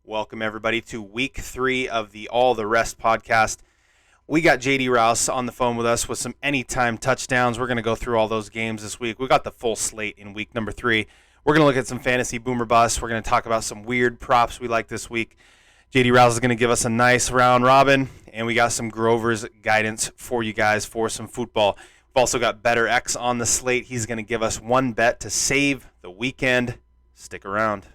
Welcome, everybody, to week 3 of the All the Rest podcast. We got JD Rouse on the phone with us with some anytime touchdowns. We're going to go through all those games this week. We got the full slate in week number 3. We're going to look at some fantasy boomer busts. We're going to talk about some weird props we like this week. JD Rouse is going to give us a nice round robin, and we got some Grover's guidance for you guys for some football. We've also got Bettor X on the slate. He's going to give us one bet to save the weekend. Stick around.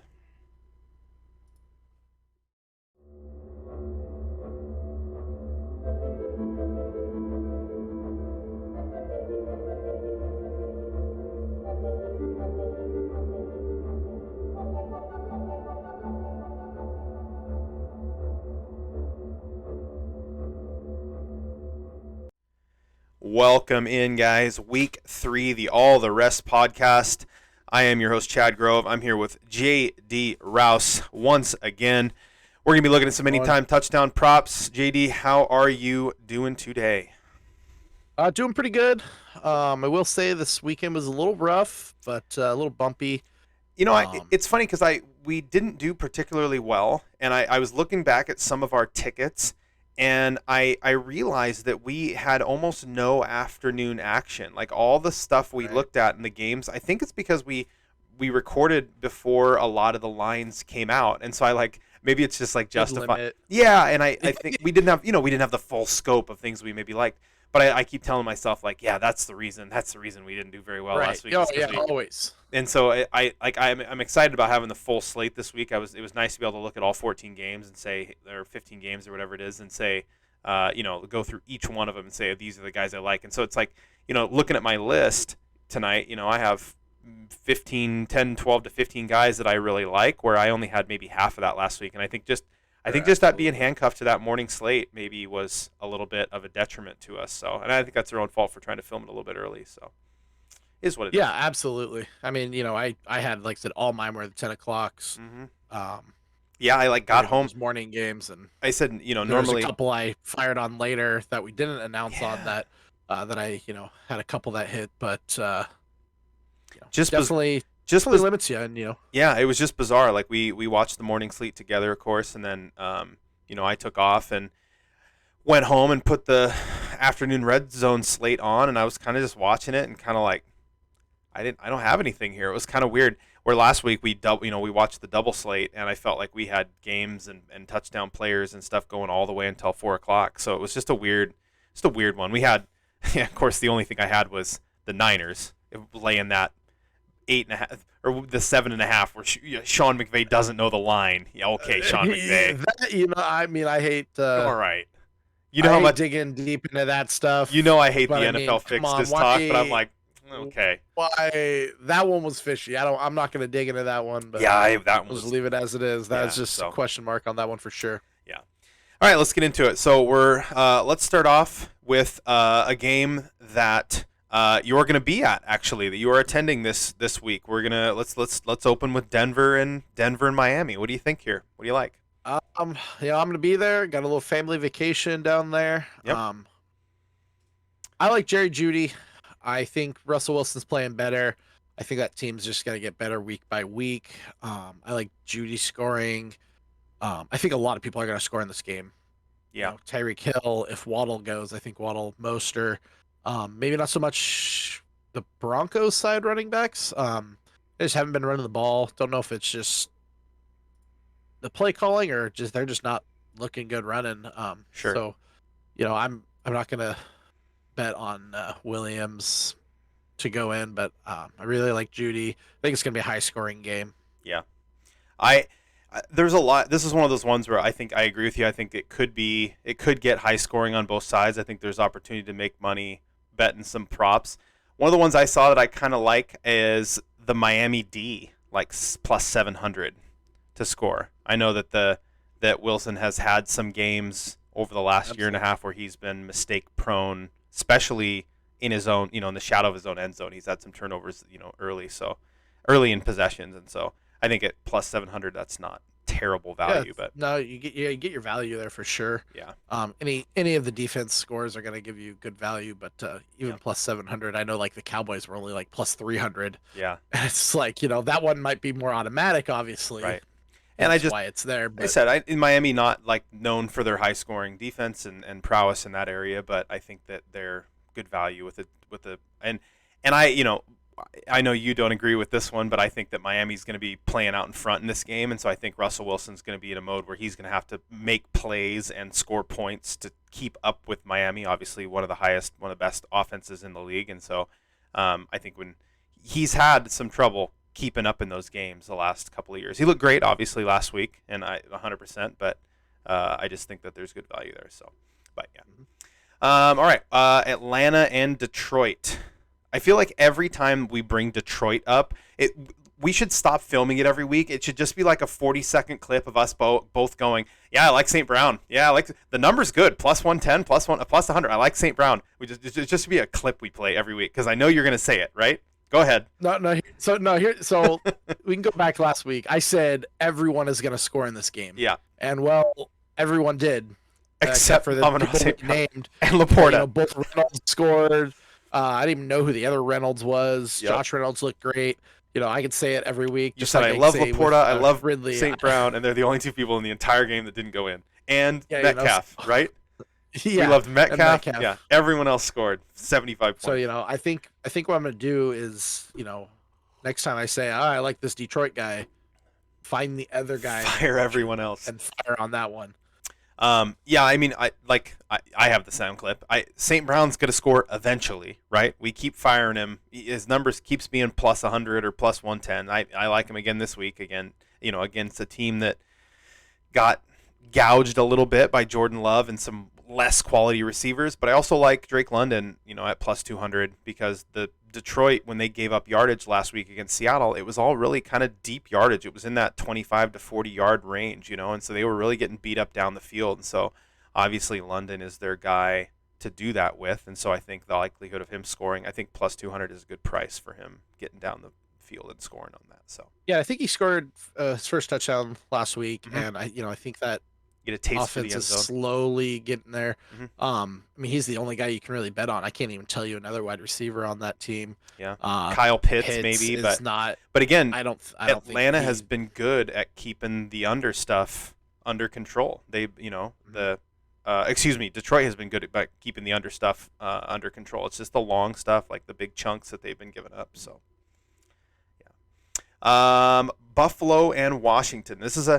Welcome in, guys. Week 3, the All the Rest podcast. I am your host, Chad Grove. I'm here with JD Rouse once again. We're going to be looking at some anytime touchdown props. JD, how are you doing today? Doing pretty good. I will say this weekend was a little rough, but a little bumpy. You know, it's funny because we didn't do particularly well, and I was looking back at some of our tickets, and I realized that we had almost no afternoon action. Like all the stuff we looked at in the games, I think it's because we recorded before a lot of the lines came out, and so maybe it's just like justify. Yeah, and I think we didn't have the full scope of things we maybe liked. But I keep telling myself, like, yeah, that's the reason we didn't do very well last week. Oh, yeah, always. And so I'm excited about having the full slate this week. It was nice to be able to look at all 14 games and say, or 15 games or whatever it is, and say, go through each one of them and say, these are the guys I like. And so it's like, looking at my list tonight, I have 10, 12 to 15 guys that I really like, where I only had maybe half of that last week. And I think just that being handcuffed to that morning slate maybe was a little bit of a detriment to us. So, and I think that's their own fault for trying to film it a little bit early. So, is what it is. Yeah, absolutely. I mean, I had, like I said, all mine were the 10 o'clocks. Mm-hmm. Yeah, I got home morning games, and I said, normally there's a couple I fired on later that we didn't announce on that I had a couple that hit, but just definitely. Just limits you, and Yeah, it was just bizarre. Like we watched the morning slate together, of course, and then I took off and went home and put the afternoon red zone slate on, and I was kind of just watching it and kind of like, I don't have anything here. It was kind of weird. Where last week we watched the double slate, and I felt like we had games and touchdown players and stuff going all the way until 4:00. So it was just a weird one. We had, of course, the only thing I had was the Niners laying that 8.5 or the 7.5 where Sean McVay doesn't know the line. Yeah, okay, Sean McVay. I hate. All right. You know how much digging deep into that stuff. I hate the NFL fix this talk, but I'm like, okay. Why that one was fishy. I'm not going to dig into that one. But yeah, that one. Just leave it as it is. That's just a question mark on that one for sure. Yeah. All right, let's get into it. So let's start off with a game that. You're going to be at, actually, that you are attending this week. We're gonna let's open with Denver and Miami. What do you think here? What do you like? I'm going to be there. Got a little family vacation down there. Yep. I like Jerry Jeudy. I think Russell Wilson's playing better. I think that team's just going to get better week by week. I like Jeudy scoring. I think a lot of people are going to score in this game. Yeah. Tyreek Hill, if Waddle goes, I think Waddle, Mostert. Maybe not so much the Broncos side running backs. They just haven't been running the ball. Don't know if it's just the play calling or just they're just not looking good running. Sure. So, I'm not gonna bet on Williams to go in, but I really like Jeudy. I think it's gonna be a high scoring game. Yeah. There's a lot. This is one of those ones where I think I agree with you. I think it could get high scoring on both sides. I think there's opportunity to make money betting some props. One of the ones I saw that I kind of like is the Miami D, like plus 700 to score. I know that Wilson has had some games over the last year and a half where he's been mistake prone, especially in his own, in the shadow of his own end zone. He's had some turnovers, early in possessions, and so I think at plus 700, that's not terrible value. But no, you get your value there for sure. Yeah. Any of the defense scores are going to give you good value, but even plus 700, I know like the Cowboys were only like plus 300. Yeah. And it's like that one might be more automatic, obviously. Right. And hence why it's there. I But said, in Miami, not like known for their high scoring defense and prowess in that area, but I think that they're good value with the and I know you don't agree with this one, but I think that Miami's going to be playing out in front in this game, and so I think Russell Wilson's going to be in a mode where he's going to have to make plays and score points to keep up with Miami. Obviously, one of the best offenses in the league, and so I think when he's had some trouble keeping up in those games the last couple of years, he looked great obviously last week, and 100%, but I just think that there's good value there. So, but yeah. All right, Atlanta and Detroit. I feel like every time we bring Detroit up, we should stop filming it every week. It should just be like a 40-second clip of us both going, yeah, I like St. Brown. Yeah, I like the number's good. Plus 110, plus 100. I like St. Brown. It just be a clip we play every week because I know you're going to say it, right? Go ahead. So we can go back to last week. I said everyone is going to score in this game. Yeah. And well, everyone did. Except for the people named. And Laporta. Both Reynolds scored. I didn't even know who the other Reynolds was. Yep. Josh Reynolds looked great. I could say it every week. You said I love Laporta, I love Ridley. St. Brown, and they're the only two people in the entire game that didn't go in. And Metcalf, right? Yeah, we loved Metcalf. Yeah, everyone else scored 75 points. So I think what I'm gonna do is next time I say I like this Detroit guy, find the other guy, fire everyone else, and fire on that one. Yeah, I mean, I have the sound clip. St. Brown's gonna score eventually, right? We keep firing him. His numbers keeps being plus 100 or plus 110. I like him again this week. Again, against a team that got gouged a little bit by Jordan Love and some less quality receivers. But I also like Drake London, at plus 200 because the Detroit, when they gave up yardage last week against Seattle, it was all really kind of deep yardage. It was in that 25 to 40 yard range, and so they were really getting beat up down the field. And so obviously London is their guy to do that with. And so I think the likelihood of him scoring, I think plus 200 is a good price for him getting down the field and scoring on that. So yeah, I think he scored his first touchdown last week, and I think that get a taste offense for the end is zone. slowly getting there. I mean, he's the only guy you can really bet on. I can't even tell you another wide receiver on that team. Yeah, Kyle Pitts maybe, but not. But again, I don't Atlanta think has been good at keeping the under stuff under control. They, Detroit has been good at keeping the under stuff under control. It's just the long stuff, like the big chunks that they've been giving up. So, yeah. Buffalo and Washington. This is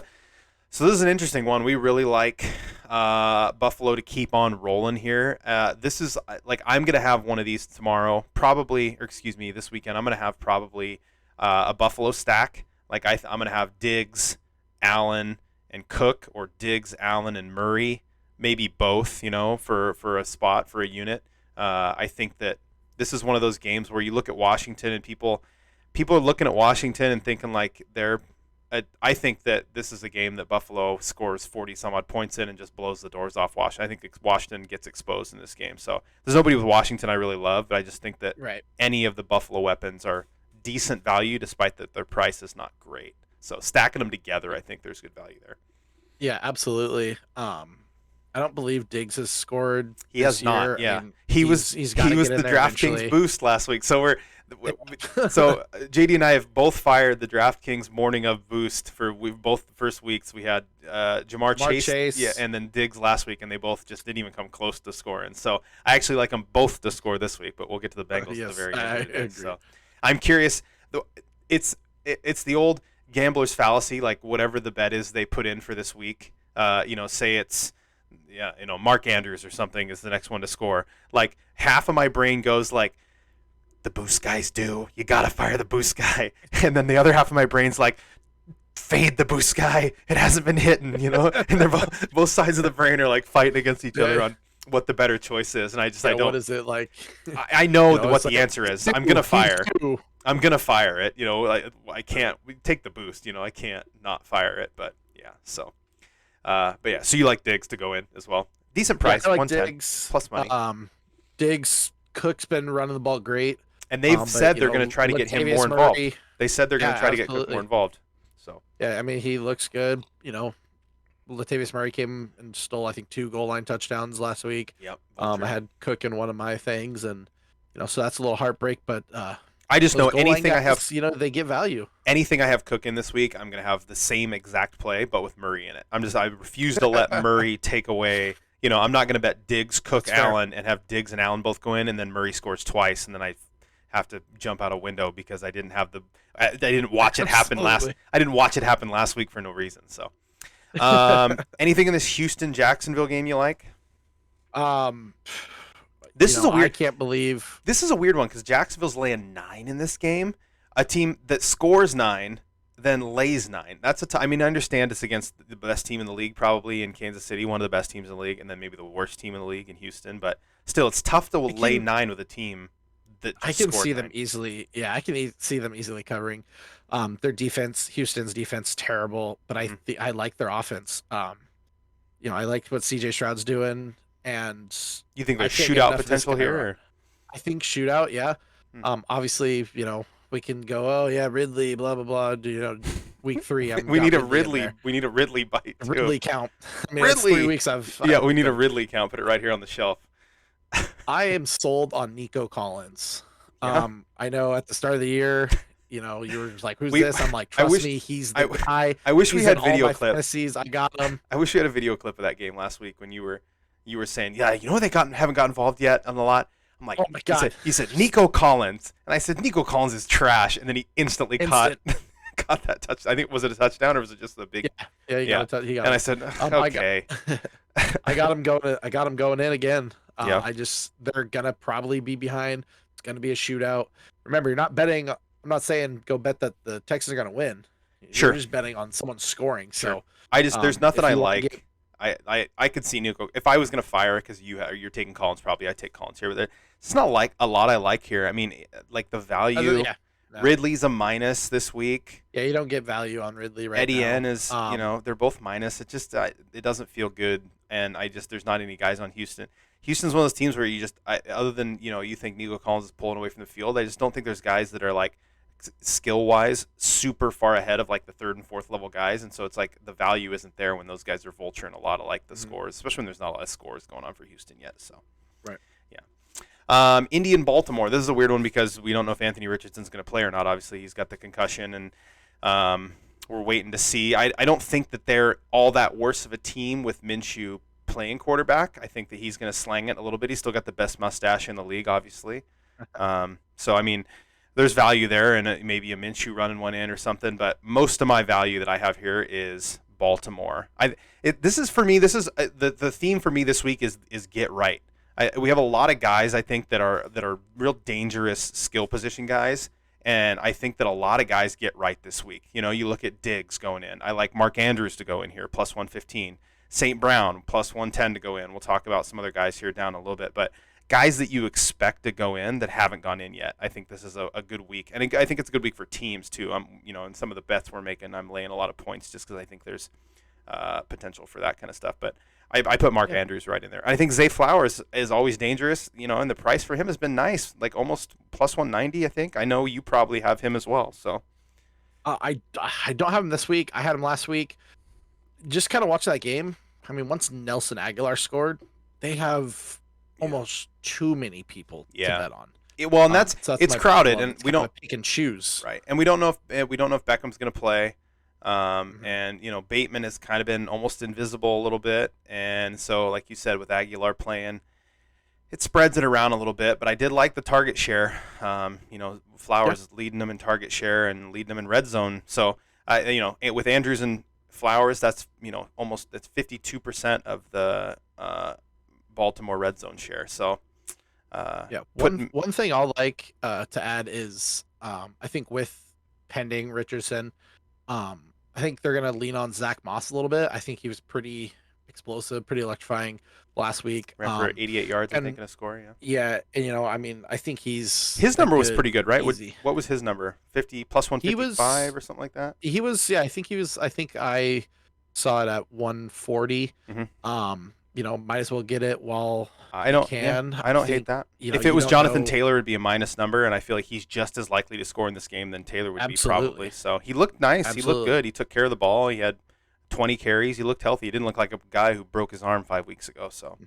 an interesting one. We really like Buffalo to keep on rolling here. This is I'm going to have one of these tomorrow, this weekend. I'm going to have probably a Buffalo stack. I'm going to have Diggs, Allen, and Cook, or Diggs, Allen, and Murray, maybe both, for a spot, for a unit. I think that this is one of those games where you look at Washington and people are looking at Washington and thinking like they're. I think that this is a game that Buffalo scores 40-some-odd points in and just blows the doors off Washington. I think Washington gets exposed in this game. So there's nobody with Washington I really love, but I just think that any of the Buffalo weapons are decent value despite that their price is not great. So stacking them together, I think there's good value there. Yeah, absolutely. I don't believe Diggs has scored. He has not. Year. Yeah, I mean, he was the DraftKings boost last week. So so JD and I have both fired the DraftKings morning of boost for both the first weeks. We had Jamar Chase, yeah, and then Diggs last week, and they both just didn't even come close to scoring. So I actually like them both to score this week, but we'll get to the Bengals at the very end. So I'm curious. It's the old gambler's fallacy. Like whatever the bet is they put in for this week, say it's Mark Andrews or something is the next one to score. Like half of my brain goes like, the boost guys do. You got to fire the boost guy. And then the other half of my brain's like, fade the boost guy. It hasn't been hitting, And they're both sides of the brain are like fighting against each other on what the better choice is. And I don't. What is it like? I know what the answer is. I'm going to fire. I'm going to fire it. I can't take the boost. I can't not fire it. But yeah, so. But yeah, so you like Diggs to go in as well. Decent price, I like 110 Diggs, plus money. Diggs, Cook's been running the ball great. And they've said they're going to try to get him more involved. They said they're going to try to get Cook more involved. So yeah, I mean he looks good. Latavius Murray came and stole I think 2 goal line touchdowns last week. Yep. I had Cook in one of my things, and so that's a little heartbreak. But I just Those know goal line guys, they get value. anything I have cooking this week, I'm gonna have the same exact play, but with Murray in it. I refuse to let Murray take away. I'm not gonna bet Diggs, Cook, That's fair. Allen, and have Diggs and Allen both go in, and then Murray scores twice, and then I have to jump out a window because I didn't watch it happen last. Absolutely. I didn't watch it happen last week for no reason. So, anything in this Houston Jacksonville game you like? um, This is a I weird. can't believe. This is a weird one because Jacksonville's laying 9 in this game. A team that scores 9, then lays 9. I mean, I understand it's against the best team in the league, probably in Kansas City, one of the best teams in the league, and then maybe the worst team in the league in Houston. But still, it's tough to lay 9 with a team that I just can scored see 9. them easily. Yeah, I can see them easily covering. Their defense, Houston's defense, terrible, but I like their offense. I like what CJ Stroud's doing, and You think I there's can't get shootout enough of this potential guy here? run. Or? I think shootout, yeah. Hmm. Obviously, we can go, oh yeah, Ridley, blah blah blah. Week 3, I'm we got need a Ridley in Ridley. there. We need a Ridley bite too. Ridley count. I mean, it's 3 weeks. Yeah, we need a Been, Ridley count. Put it right here on the shelf. I am sold on Nico Collins. Yeah. I know at the start of the year, you were just like, "Who's We- this?" I'm like, I "Trust wish- me, he's I the guy." I wish we He's had in all video my clip. fantasies. I got him. I wish we had a video clip of that game last week when you were saying, yeah, they haven't got involved yet on the lot. I'm like, Oh my god! he said Nico Collins, and I said Nico Collins is trash, and then he instantly caught that touch. I think was it a touchdown or was it just the big? Yeah, he got he got And it. I said, I okay. I got him going. I got him going in again. Yeah. They're gonna probably be behind. It's gonna be a shootout. Remember, you're not betting. I'm not saying go bet that the Texans are gonna win. Sure. You're just betting on someone scoring. So There's nothing I if you wanna like. I could see Nico if I was gonna fire it because you're taking Collins. Probably I take Collins here, but it's not like a lot I like here. I mean, like the value. Yeah. No. Ridley's a minus this week. Yeah, you don't get value on Ridley right Eddie now. N is, they're both minus. It just it doesn't feel good, and there's not any guys on Houston. Houston's one of those teams where other than you think Nico Collins is pulling away from the field, I just don't think there's guys that are like skill wise super far ahead of like the third and fourth level guys, and so it's like the value isn't there when those guys are vulturing a lot of like the scores, especially when there's not a lot of scores going on for Houston yet. So right. Indy and Baltimore. This is a weird one because we don't know if Anthony Richardson's going to play or not. Obviously, he's got the concussion, and we're waiting to see. I don't think that they're all that worse of a team with Minshew playing quarterback. I think that he's going to slang it a little bit. He's still got the best mustache in the league, obviously. So, I mean, there's value there, and maybe a Minshew running one in or something. But most of my value that I have here is Baltimore. This is the theme for me this week is get right. We have a lot of guys I think that are real dangerous skill position guys, and I think that a lot of guys get right this week. You look at Diggs going in. I like Mark Andrews to go in here plus 115. St. Brown plus 110 to go in. We'll talk about some other guys here down a little bit, but guys that you expect to go in that haven't gone in yet. I think this is a good week, and I think it's a good week for teams too. In some of the bets we're making, I'm laying a lot of points just because I think there's potential for that kind of stuff, but. I put Mark Andrews right in there. I think Zay Flowers is always dangerous, and the price for him has been nice, like almost plus 190, I think. I know you probably have him as well. So I don't have him this week. I had him last week. Just kind of watch that game. I mean, once Nelson Aguilar scored, they have almost too many people to bet on. And so it's crowded, and we don't pick and choose. Right, and we don't know if Beckham's going to play. And Bateman has kind of been almost invisible a little bit, and so like you said with Aguilar playing, it spreads it around a little bit. But I did like the target share. Flowers is leading them in target share and leading them in red zone. So with Andrews and Flowers, that's that's 52% of the Baltimore red zone share. So one thing I'll like to add is I think with pending Richardson. I think they're going to lean on Zach Moss a little bit. I think he was pretty explosive, pretty electrifying last week. Ran for 88 yards, I think, in a score, Yeah, and I mean, I think his number was pretty good, right? What was his number? 50 plus 155 or something like that? He was, I think I saw it at 140. Might as well get it while I don't hate that. If it was Jonathan Taylor, it'd be a minus number, and I feel like he's just as likely to score in this game than Taylor would be probably. So he looked nice. Absolutely. He looked good. He took care of the ball. He had 20 carries. He looked healthy. He didn't look like a guy who broke his arm 5 weeks ago. So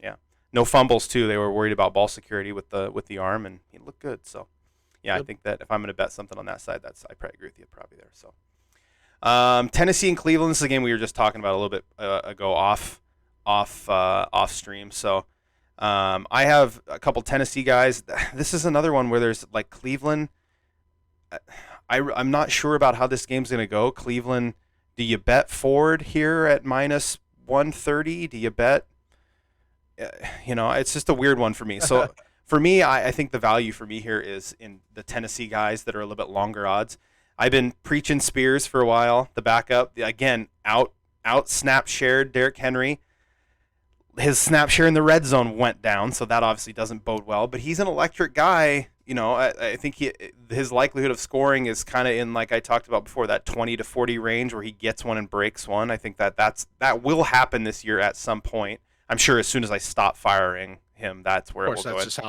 yeah, no fumbles too. They were worried about ball security with the arm, and he looked good. So Yeah, I Yep. think that if I'm going to bet something on that side, I probably agree with you probably there. So Tennessee and Cleveland. This is a game we were just talking about a little bit ago off stream. So I have a couple Tennessee guys. This is another one where there's like Cleveland. I'm not sure about how this game's going to go. Cleveland, do you bet Ford here at minus 130? Do you bet? It's just a weird one for me. So for me, I think the value for me here is in the Tennessee guys that are a little bit longer odds. I've been preaching Spears for a while, the backup. Again, out snap shared Derrick Henry. His snap share in the red zone went down, so that obviously doesn't bode well. But he's an electric guy. I think his likelihood of scoring is kind of in, like I talked about before, that 20 to 40 range where he gets one and breaks one. I think that will happen this year at some point. I'm sure as soon as I stop firing him, that's where Of it course, will go. that's just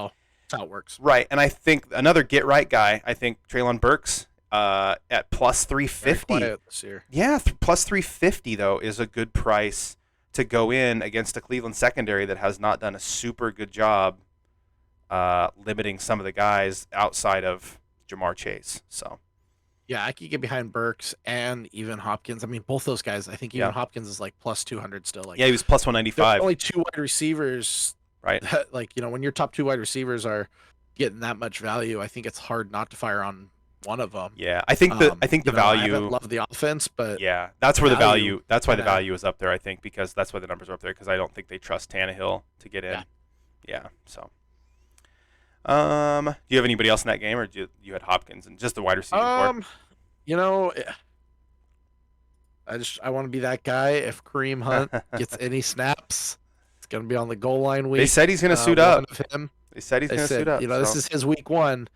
how it works. Right, and I think another get right guy. I think Treylon Burks at plus Very 350. quiet this year. Yeah, plus 350 though is a good price to go in against a Cleveland secondary that has not done a super good job limiting some of the guys outside of Jamar Chase. So Yeah, I could get behind Burks and even Hopkins. I mean, both those guys. I think even yeah, Hopkins is like plus 200 still. Like, yeah, he was plus there's 195. only two wide receivers Right. that, like, when your top two wide receivers are getting that much value, I think it's hard not to fire on one of them. Yeah, I think the I haven't value. loved the offense, but Yeah, that's where the value. That's why the kinda- value is up there. I think because that's why the numbers are up there because I don't think they trust Tannehill to get in. Yeah. Yeah. So, do you have anybody else in that game, or you had Hopkins and just the wide receiving core? you know, I want to be that guy. If Kareem Hunt gets any snaps, it's gonna be on the goal line week. They said he's going to suit one up. of him. They said he's They going to said, suit up. this so. is his week one.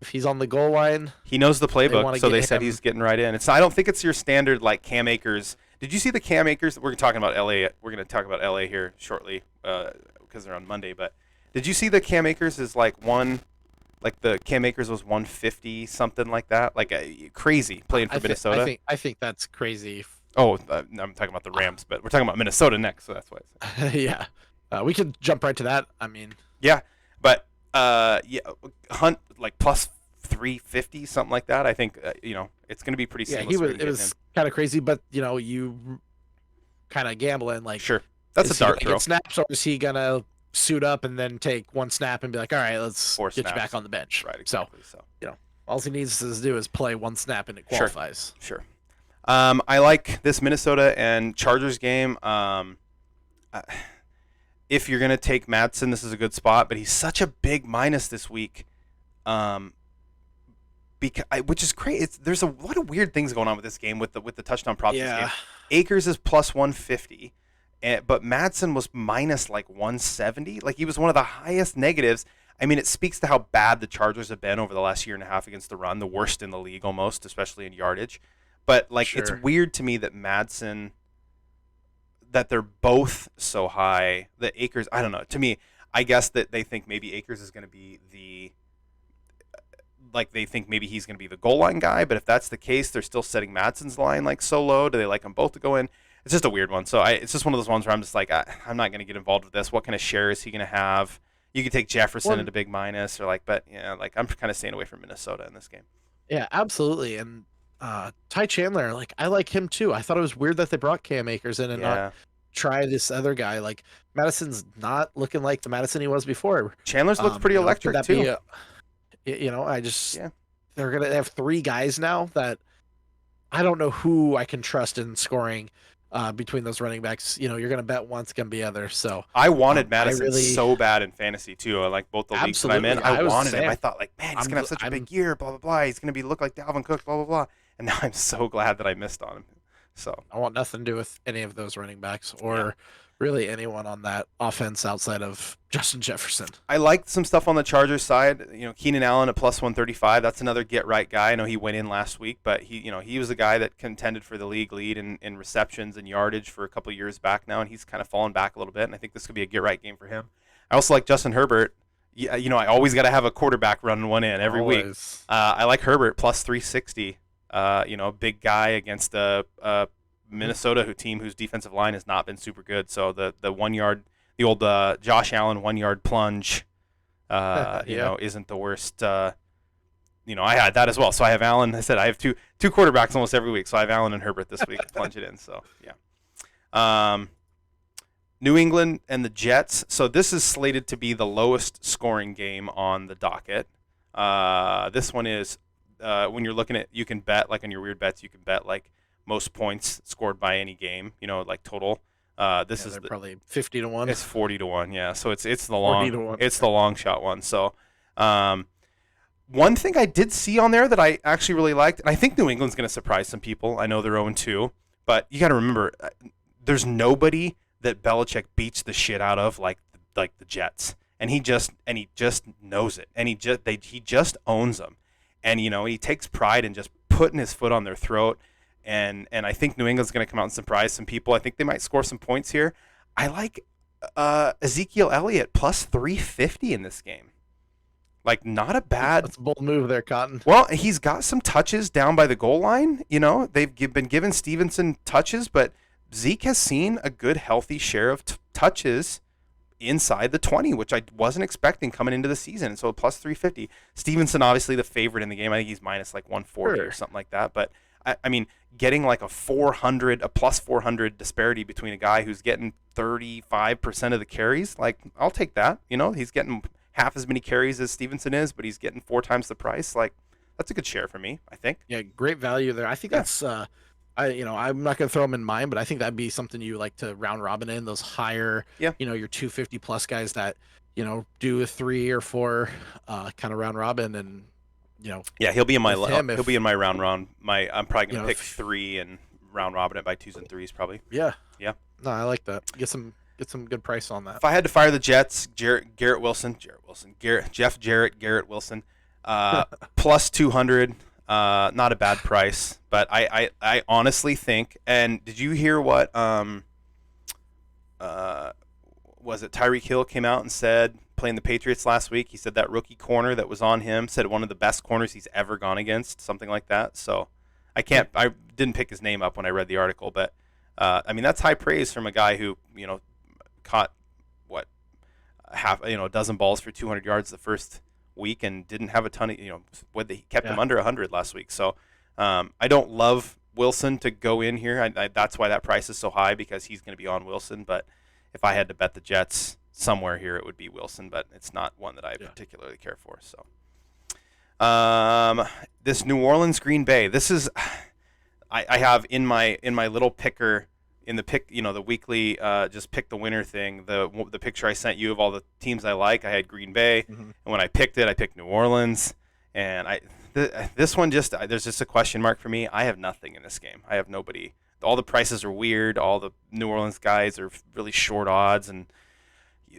If he's on the goal line, He knows the wanna playbook, so get they said him. he's getting right in. I don't think it's your standard like Cam Akers. Did you see the Cam Akers? We're talking about LA. We're going to talk about LA here shortly because they're on Monday. But did you see the Cam Akers is like the Cam Akers was 150 something like that, like crazy playing for Minnesota. I think that's crazy. Oh, I'm talking about the Rams, but we're talking about Minnesota next, so that's why. Yeah, we can jump right to that. I mean, Yeah, but yeah, Hunt like plus 350 something like that. I think it's going to be pretty yeah, seamless. for you to it get was him. kind of crazy, but you kind of gambling like, Sure. That's is a he dart gonna throw. get snaps, or is he gonna suit up and then take one snap and be like, all right, let's 4 get you snaps. back on the bench. Right, exactly. So All he needs to do is play one snap and it qualifies. sure. I like this Minnesota and Chargers game. If you're gonna take Madsen, this is a good spot, but he's such a big minus this week. Which is great. There's a lot of weird things going on with this game with the touchdown props. This game. Akers is plus 150, but Madsen was minus like 170. Like he was one of the highest negatives. I mean, it speaks to how bad the Chargers have been over the last year and a half against the run, the worst in the league almost, especially in yardage. But like, it's weird to me that Madsen, that they're both so high. That Akers, I don't know. To me, I guess that they think maybe Akers is going to be they think maybe he's going to be the goal line guy. But if that's the case, they're still setting Madsen's line like so low. Do they like them both to go in? It's just a weird one. So it's just one of those ones where I'm just like, I'm not going to get involved with this. What kind of share is he going to have? You could take Jefferson at a big minus, or like, but yeah, like I'm kind of staying away from Minnesota in this game. Yeah, absolutely. And Ty Chandler, like I like him too. I thought it was weird that they brought Cam Akers in and not try this other guy. Like Madison's not looking like the Madison he was before. Chandler's looked pretty electric too. They're gonna have three guys now that I don't know who I can trust in scoring between those running backs. You're gonna bet one's gonna be other. So I wanted Madison so bad in fantasy too. I like both the leagues that I'm in. I wanted him. I thought like, man, he's gonna have such a big year. Blah blah blah. He's gonna look like Dalvin Cook. Blah blah blah. And now I'm so glad that I missed on him. So I want nothing to do with any of those running backs or really anyone on that offense outside of Justin Jefferson. I liked some stuff on the Chargers side. Keenan Allen at plus 135. That's another get right guy. I know he went in last week, but he was a guy that contended for the league lead in receptions and yardage for a couple of years back now, and he's kind of fallen back a little bit. And I think this could be a get right game for him. I also like Justin Herbert. I always got to have a quarterback running one in every week. I like Herbert plus 360. Big guy against a Minnesota team whose defensive line has not been super good. So the 1 yard, the old Josh Allen 1 yard plunge, isn't the worst. I had that as well. So I have Allen. I said I have two quarterbacks almost every week. So I have Allen and Herbert this week to plunge it in. So yeah. New England and the Jets. So this is slated to be the lowest scoring game on the docket. This one is when you're looking at, you can bet like on your weird bets, you can bet like most points scored by any game. Like total. This is probably 50-1. It's 40-1. Yeah. So it's the 40-1. the long shot one. So one thing I did see on there that I actually really liked, and I think New England's going to surprise some people. I know they're 0-2, but you got to remember, there's nobody that Belichick beats the shit out of like the Jets, and he just knows it, and he just owns them, and he takes pride in just putting his foot on their throat, and I think New England's going to come out and surprise some people. I think they might score some points here. I like Ezekiel Elliott plus 350 in this game. Like, not a bad. That's a bold move there, Cotton. Well, he's got some touches down by the goal line. They've been giving Stevenson touches, but Zeke has seen a good, healthy share of touches inside the 20, which I wasn't expecting coming into the season. So plus 350. Stevenson, obviously the favorite in the game. I think he's minus like 140 or something like that. But I mean, getting like a plus 400 disparity between a guy who's getting 35% of the carries, like I'll take that. He's getting half as many carries as Stevenson is, but he's getting 4 times the price. Like, that's a good share for me, I think. Yeah, great value there. I think that's I'm not gonna throw them in mine, but I think that'd be something you like to round robin in those higher, your 250 plus guys that do a 3 or 4 kind of round robin, and yeah, he'll be in my round. I'm probably gonna pick 3 and round robin it by 2s and 3s probably. Yeah. No, I like that. Get some good price on that. If I had to fire the Jets, Garrett Wilson, Garrett Wilson, plus 200. Not a bad price, but I honestly think. And did you hear what was it? Tyreek Hill came out and said, playing the Patriots last week, he said that rookie corner that was on him, said one of the best corners he's ever gone against, something like that. So I didn't pick his name up when I read the article, but I mean, that's high praise from a guy who caught a dozen balls for 200 yards the first week and didn't have a ton of he kept him under 100 last week. So I don't love Wilson to go in here. That's why that price is so high, because he's going to be on Wilson. But if I had to bet the Jets somewhere here, it would be Wilson, but it's not one that I particularly care for. So this New Orleans Green Bay, this is I have in my little picker in the pick, the weekly just pick the winner thing, the picture I sent you of all the teams I like, I had Green Bay, and when I picked it, I picked New Orleans, and this one there's just a question mark for me. I have nothing in this game. I have nobody. All the prices are weird. All the New Orleans guys are really short odds, and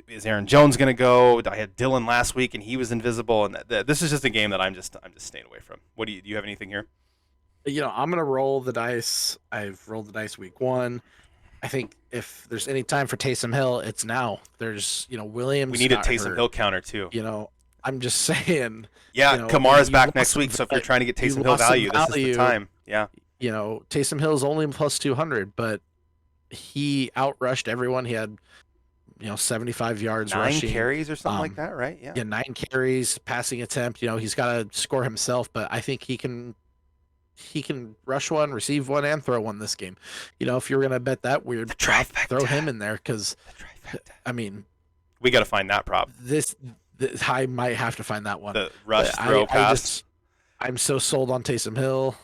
is Aaron Jones going to go? I had Dylan last week, and he was invisible, and this is just a game that I'm just staying away from. What do you have anything here? I'm going to roll the dice. I've rolled the dice week 1. I think if there's any time for Taysom Hill, it's now. There's, Williams. We need a Taysom Hill counter too. I'm just saying. Yeah, Kamara's back next week, so if you're trying to get Taysom Hill value, this is the time. Yeah. Taysom Hill's only plus 200, but he outrushed everyone. He had, 75 yards 9 rushing. 9 carries or something like that, right? Yeah. Yeah, 9 carries, passing attempt. He's got to score himself, but I think he can rush one, receive one, and throw one this game. If you're going to bet that weird prop, throw him in there, because, I mean, we got to find that prop. This I might have to find that one. The rush, throw, pass. I'm so sold on Taysom Hill,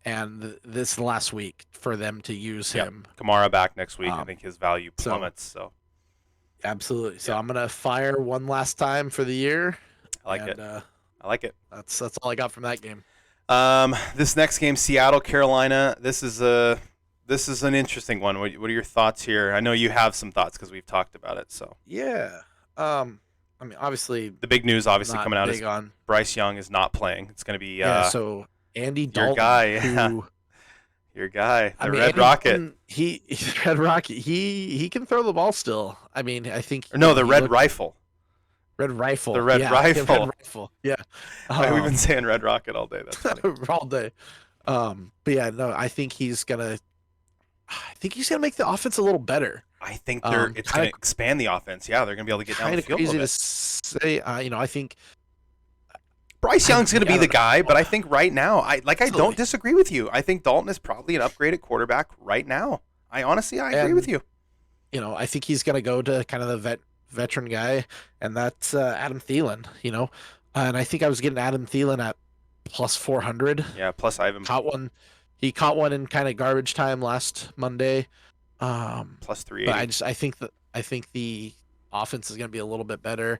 and this last week for them to use him. Kamara back next week. I think his value plummets. So absolutely. So I'm gonna fire one last time for the year. I like it. I like it. That's all I got from that game. This next game, Seattle, Carolina. This is an interesting one. What are your thoughts here? I know you have some thoughts because we've talked about it. So yeah. I mean, obviously, the big news coming out is Bryce Young is not playing. It's going to be so Andy Dalton, your guy, Red Rocket. Red Rocket. He can throw the ball still. I mean, I think. The Red Rifle. Red Rifle. The Red Rifle. Red Rifle. Yeah. We've been saying Red Rocket all day. That's funny. All day. But yeah, no, I think he's gonna make the offense a little better. I think it's going to expand the offense. Yeah, they're going to be able to get down the field. Kind of crazy to say. I think Bryce Young's going to be I the don't guy, know. but I think right now, I don't Absolutely. disagree with you. I think Dalton is probably an upgraded quarterback right now. I agree with And you. I think he's going to go to kind of the veteran guy, and that's Adam Thielen. And I think I was getting Adam Thielen at plus 400. Yeah. Plus, I have him Caught one. He caught one in kind of garbage time last Monday. plus But 380. I think the offense is going to be a little bit better.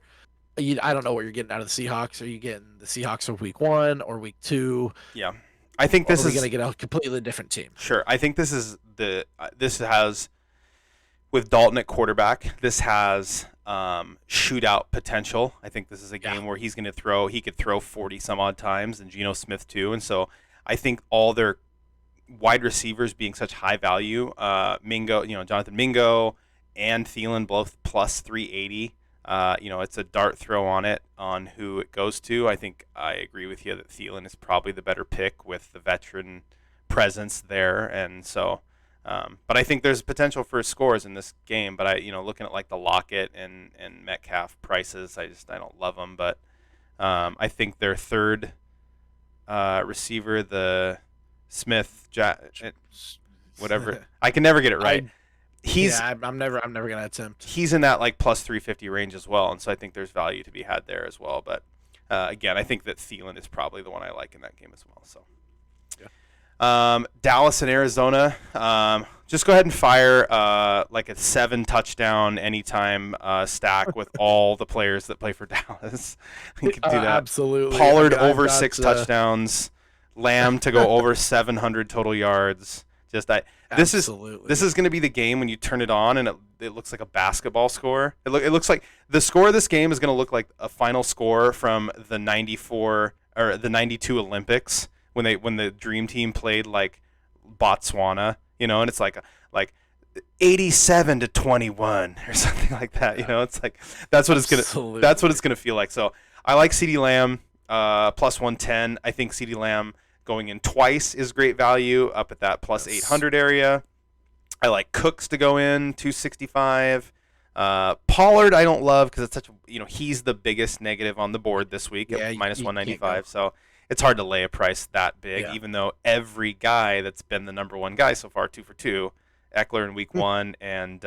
I don't know what you're getting out of the Seahawks. Are you getting the Seahawks of week 1 or week 2? Yeah. I think Or this are we going to is get a completely different team? sure. I think this is this has with Dalton at quarterback. This has shootout potential. I think this is a Yeah. game where he's going to throw. He could throw 40 some odd times, and Geno Smith too. And so I think all their wide receivers being such high value, Mingo, Jonathan Mingo and Thielen both plus 380. It's a dart throw on it on who it goes to. I think I agree with you that Thielen is probably the better pick with the veteran presence there, and so. But I think there's potential for scores in this game. But looking at like the Lockett and Metcalf prices, I don't love them. But I think their third receiver, the Smith, whatever, I can never get it right. I He's I'm never gonna attempt. he's in that like plus 350 range as well, and so I think there's value to be had there as well. But again, I think that Thielen is probably the one I like in that game as well. So Dallas and Arizona, just go ahead and fire like a 7 touchdown anytime stack with all the players that play for Dallas. You could do that. Absolutely. Pollard I mean, I've over got, 6 touchdowns, Lamb to go over 700 total yards. Absolutely. This is going to be the game when you turn it on and it looks like a basketball score. It looks like the score of this game is going to look like a final score from the 94 or the 92 Olympics when the dream team played like Botswana, and it's like 87-21 or something like that. It's like that's what it's gonna feel like. So I like CeeDee Lamb plus 110. I think CeeDee Lamb going in twice is great value up at that plus 800 area. I like Cooks to go in 265. Pollard I don't love because it's such he's the biggest negative on the board this week at minus 195. So it's hard to lay a price that big, even though every guy that's been the number one guy so far, 2 for 2, Eckler in week 1 and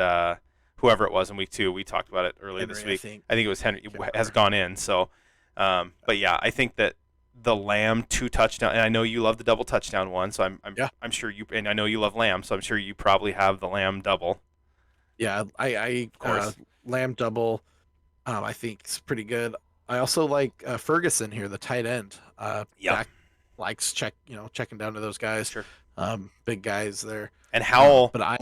whoever it was in week 2, we talked about it earlier this week. I think it was Henry has gone in. So, but yeah, I think that the Lamb 2 touchdown, and I know you love the double touchdown one, so I'm sure you, and I know you love Lamb, so I'm sure you probably have the Lamb double. Yeah, I of course. Lamb double. I think it's pretty good. I also like Ferguson here, the tight end. Dak likes checking down to those guys. Sure. Big guys there. And Howell, but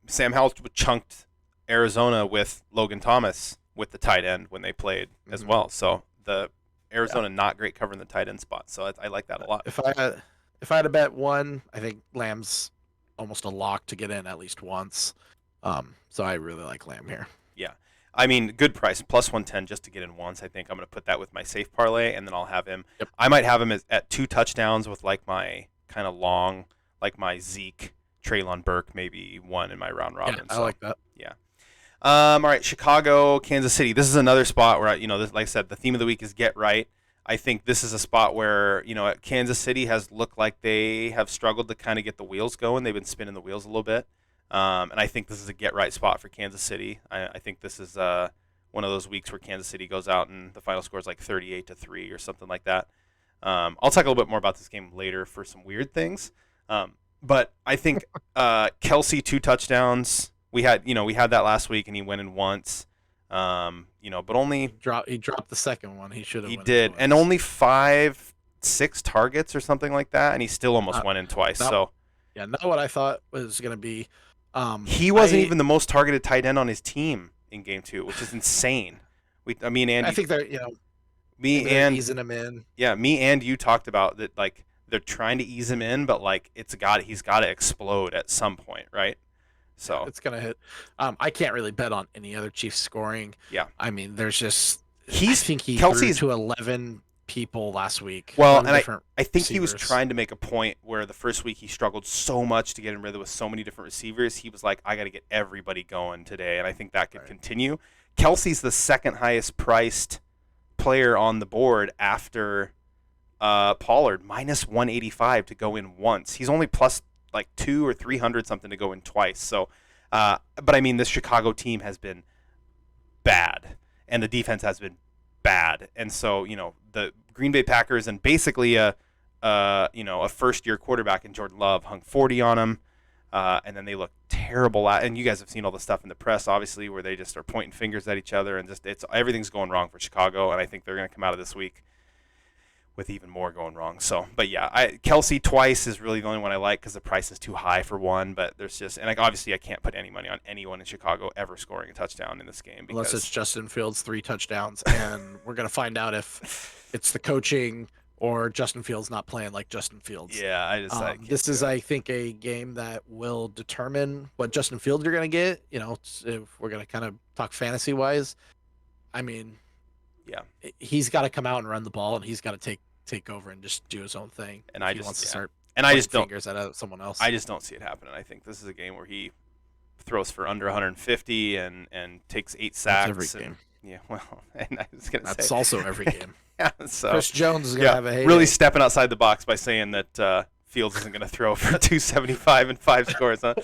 Sam Howell chunked Arizona with Logan Thomas with the tight end when they played as well. So the Arizona not great covering the tight end spot. So I like that a lot. If I had to bet one, I think Lamb's almost a lock to get in at least once. So I really like Lamb here. Yeah. I mean, good price, plus 110 just to get in once. I think I'm going to put that with my safe parlay, and then I'll have him. Yep. I might have him at 2 touchdowns with like my kind of long, like my Zeke, Treylon Burke, maybe 1 in my round robin. Yeah, I like that. Yeah. All right, Chicago, Kansas City. This is another spot where, like I said, the theme of the week is get right. I think this is a spot where, Kansas City has looked like they have struggled to kind of get the wheels going. They've been spinning the wheels a little bit. And I think this is a get right spot for Kansas City. I think this is one of those weeks where Kansas City goes out and the final score is like 38-3 or something like that. I'll talk a little bit more about this game later for some weird things. But I think Kelsey 2 touchdowns. We had that last week and he went in once. But only he dropped the second one. He should have. He did, and only 5-6 targets or something like that, and he still almost went in twice. Not what I thought was going to be. He wasn't even the most targeted tight end on his team in game 2, which is insane. Me and Andy. I think they're easing him in. Yeah, me and you talked about that. Like they're trying to ease him in, but like he's got to explode at some point, right? So it's gonna hit. I can't really bet on any other Chiefs scoring. Yeah, I mean, there's just. I think he threw to 11 people last week. Well, and I think receivers. He was trying to make a point where the first week he struggled so much to get in rhythm with so many different receivers. He was like, I got to get everybody going today, and I think that could continue. Kelsey's the second highest priced player on the board after Pollard, minus 185 to go in once. He's only plus like 200 or 300 something to go in twice. So, but I mean, this Chicago team has been bad, and the defense has been bad, and so the Green Bay Packers and basically a first year quarterback in Jordan Love hung 40 on him. And then they look terrible and you guys have seen all the stuff in the press, obviously, where they just are pointing fingers at each other, and just everything's going wrong for Chicago. And I think they're going to come out of this week with even more going wrong. So, but yeah, Kelsey twice is really the only one I like because the price is too high for one. But there's just, and obviously I can't put any money on anyone in Chicago ever scoring a touchdown in this game unless it's Justin Fields 3 touchdowns, and we're gonna find out if it's the coaching or Justin Fields not playing like Justin Fields. Yeah, this is, I think, a game that will determine what Justin Fields you're gonna get. If we're gonna kind of talk fantasy wise, I mean, yeah, he's got to come out and run the ball, and he's got to take over and just do his own thing. And he wants to start. And I just don't fingers at someone else. I just don't see it happening. I think this is a game where he throws for under 150 and takes 8 sacks. That's every game. Yeah, well, and I was gonna say that's also every game. Yeah, so Chris Jones is gonna have a heyday. Really stepping outside the box by saying that Fields isn't gonna throw for 275 and 5 scores, huh?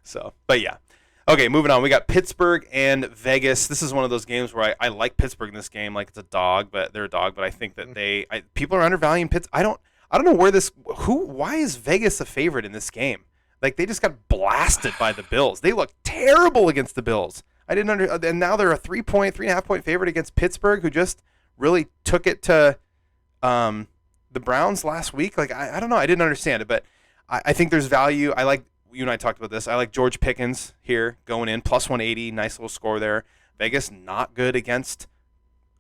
So, but yeah. Okay, moving on. We got Pittsburgh and Vegas. This is one of those games where I like Pittsburgh in this game, like it's a dog, but they're a dog. But I think that people are undervaluing Pitts. I don't know why is Vegas a favorite in this game? Like, they just got blasted by the Bills. They look terrible against the Bills. And now they're a 3.5 point favorite against Pittsburgh, who just really took it to the Browns last week. Like, I don't know. I didn't understand it, but I think there's value. I like, you and I talked about this. I like George Pickens here going in, plus 180. Nice little score there. Vegas not good against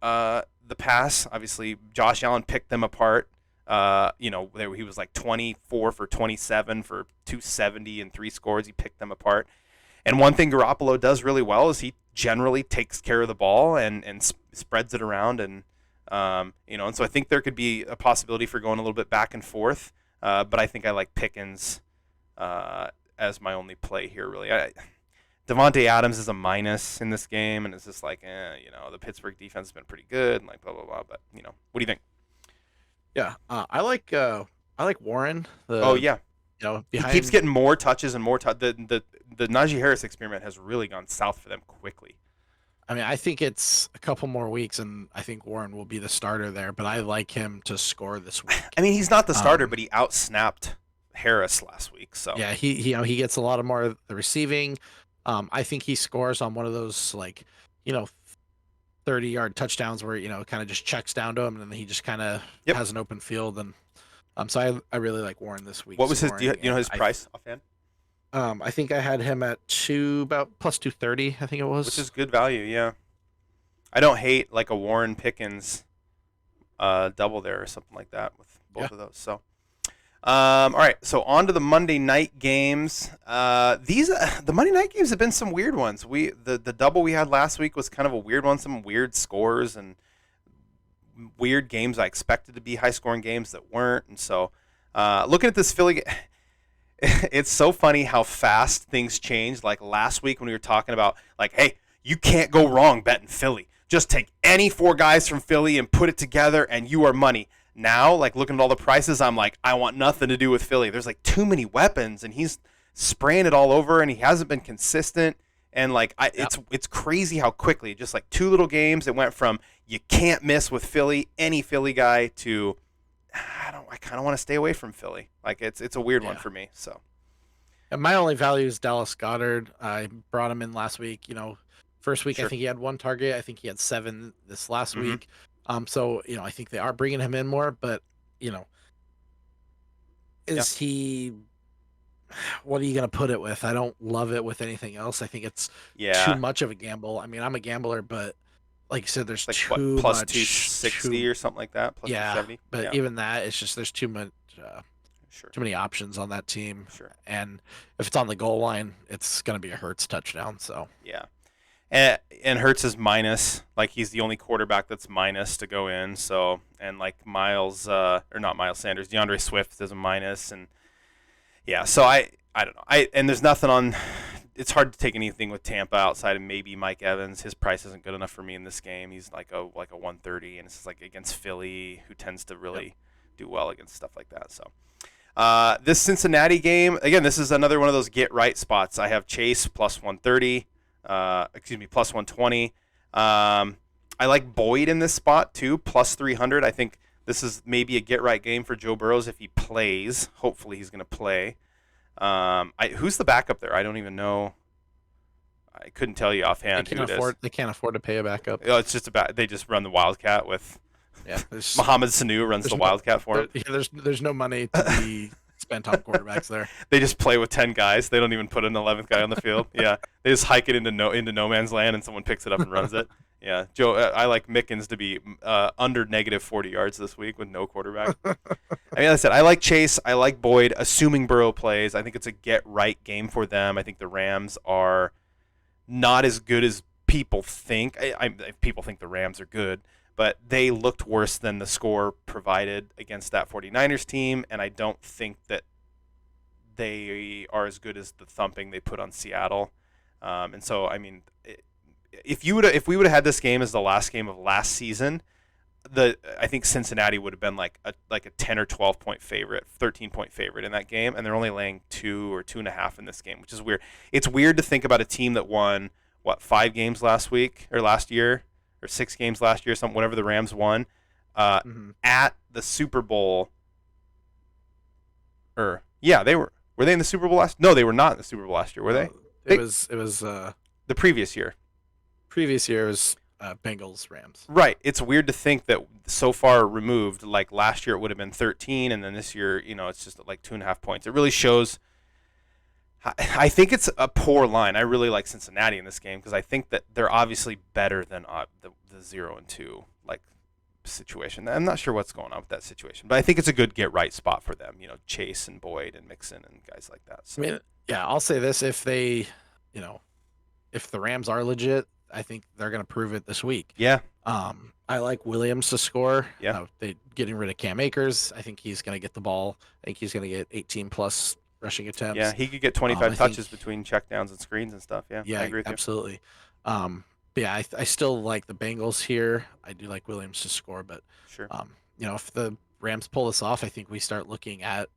the pass. Obviously, Josh Allen picked them apart. He was like 24 for 27 for 270 and 3 scores. He picked them apart. And one thing Garoppolo does really well is he generally takes care of the ball and spreads it around. And so I think there could be a possibility for going a little bit back and forth. But I think I like Pickens as my only play here, really. Devontae Adams is a minus in this game, and it's just like, the Pittsburgh defense has been pretty good, and like blah blah blah. But what do you think? Yeah, I like Warren. Yeah. He keeps getting more touches and more the Najee Harris experiment has really gone south for them quickly. I mean, I think it's a couple more weeks, and I think Warren will be the starter there. But I like him to score this week. I mean, he's not the starter, but he outsnapped Harris last week. So yeah, he gets a lot of more of the receiving. I think he scores on one of those 30-yard touchdowns where kind of just checks down to him, and then he just kind of has an open field. And so I really like Warren this week. What was his? Do you know his price offhand? I think I had him at about plus 230. I think it was, which is good value. Yeah, I don't hate like a Warren Pickens double there or something like that with both of those. So, all right. So on to the Monday night games. The Monday night games have been some weird ones. The double we had last week was kind of a weird one. Some weird scores and weird games I expected to be high scoring games that weren't. And so, looking at this Philly. It's so funny how fast things change. Like last week when we were talking about, like, hey, you can't go wrong betting Philly. Just take any 4 guys from Philly and put it together, and you are money. Now, like, looking at all the prices, I'm like, I want nothing to do with Philly. There's, like, too many weapons, and he's spraying it all over, and he hasn't been consistent. And, like, it's crazy how quickly, just, like, 2 little games, it went from you can't miss with Philly, any Philly guy, to I kind of want to stay away from Philly. Like it's a weird one for me. So, and my only value is Dallas Goedert. I brought him in last week. First week I think he had 1 target. I think he had 7 this last week. So I think they are bringing him in more. But is he? What are you gonna put it with? I don't love it with anything else. I think it's too much of a gamble. I mean, I'm a gambler, but like you said, there's like too plus much, 260 or something like that. Plus 270. But even that, it's just there's too much, too many options on that team. Sure. And if it's on the goal line, it's gonna be a Hurts touchdown. So yeah, and Hurts is minus. Like he's the only quarterback that's minus to go in. So and like Sanders, DeAndre Swift is a minus, and yeah. So I don't know. And there's nothing on it's hard to take anything with Tampa outside of maybe Mike Evans. His price isn't good enough for me in this game. He's like a 130, and it's just like against Philly, who tends to Yep. really do well against stuff like that. So this Cincinnati game, again, this is another one of those get right spots. I have Chase plus 130, plus 120. I like Boyd in this spot too, plus 300. I think this is maybe a get right game for Joe Burrows if he plays. Hopefully he's going to play. Who's the backup there? I don't even know. I couldn't tell you offhand who it is. They can't afford to pay a backup. Oh, it's just about they just run the Wildcat with Yeah, Mohamed Sanu runs the Wildcat for him. There's no money to be spent on quarterbacks there. They just play with 10 guys. They don't even put an 11th guy on the field. Yeah, they just hike it into no man's land, and someone picks it up and runs it. Yeah, Joe. I like Mickens to be under negative 40 yards this week with no quarterback. I mean, like I said, I like Chase. I like Boyd. Assuming Burrow plays, I think it's a get right game for them. I think the Rams are not as good as people think. People think the Rams are good, but they looked worse than the score provided against that 49ers team, and I don't think that they are as good as the thumping they put on Seattle. And so, I mean, if we would have had this game as the last game of last season, I think Cincinnati would have been like a 10 or 12 point favorite, 13-point favorite in that game, and they're only laying 2 or 2.5 in this game, which is weird. It's weird to think about a team that won 5 games last year, or 6 games last year, something whatever the Rams won, at the Super Bowl. They were. Were they in the Super Bowl last? No, they were not in the Super Bowl last year, were they? It was the previous year. Previous year was Bengals Rams. Right. It's weird to think that so far removed. Like last year, it would have been 13, and then this year, it's just like 2.5 points. It really shows. I think it's a poor line. I really like Cincinnati in this game because I think that they're obviously better than the 0-2 situation. I'm not sure what's going on with that situation, but I think it's a good get right spot for them. Chase and Boyd and Mixon and guys like that. So. I mean, yeah, I'll say this: if they, if the Rams are legit, I think they're going to prove it this week. Yeah. I like Williams to score. Yeah. They getting rid of Cam Akers. I think he's going to get the ball. I think he's going to get 18 plus rushing attempts. Yeah, he could get 25 touches between checkdowns and screens and stuff. Yeah. Yeah, I agree with absolutely. But yeah, I still like the Bengals here. I do like Williams to score, but sure. If the Rams pull this off, I think we start looking at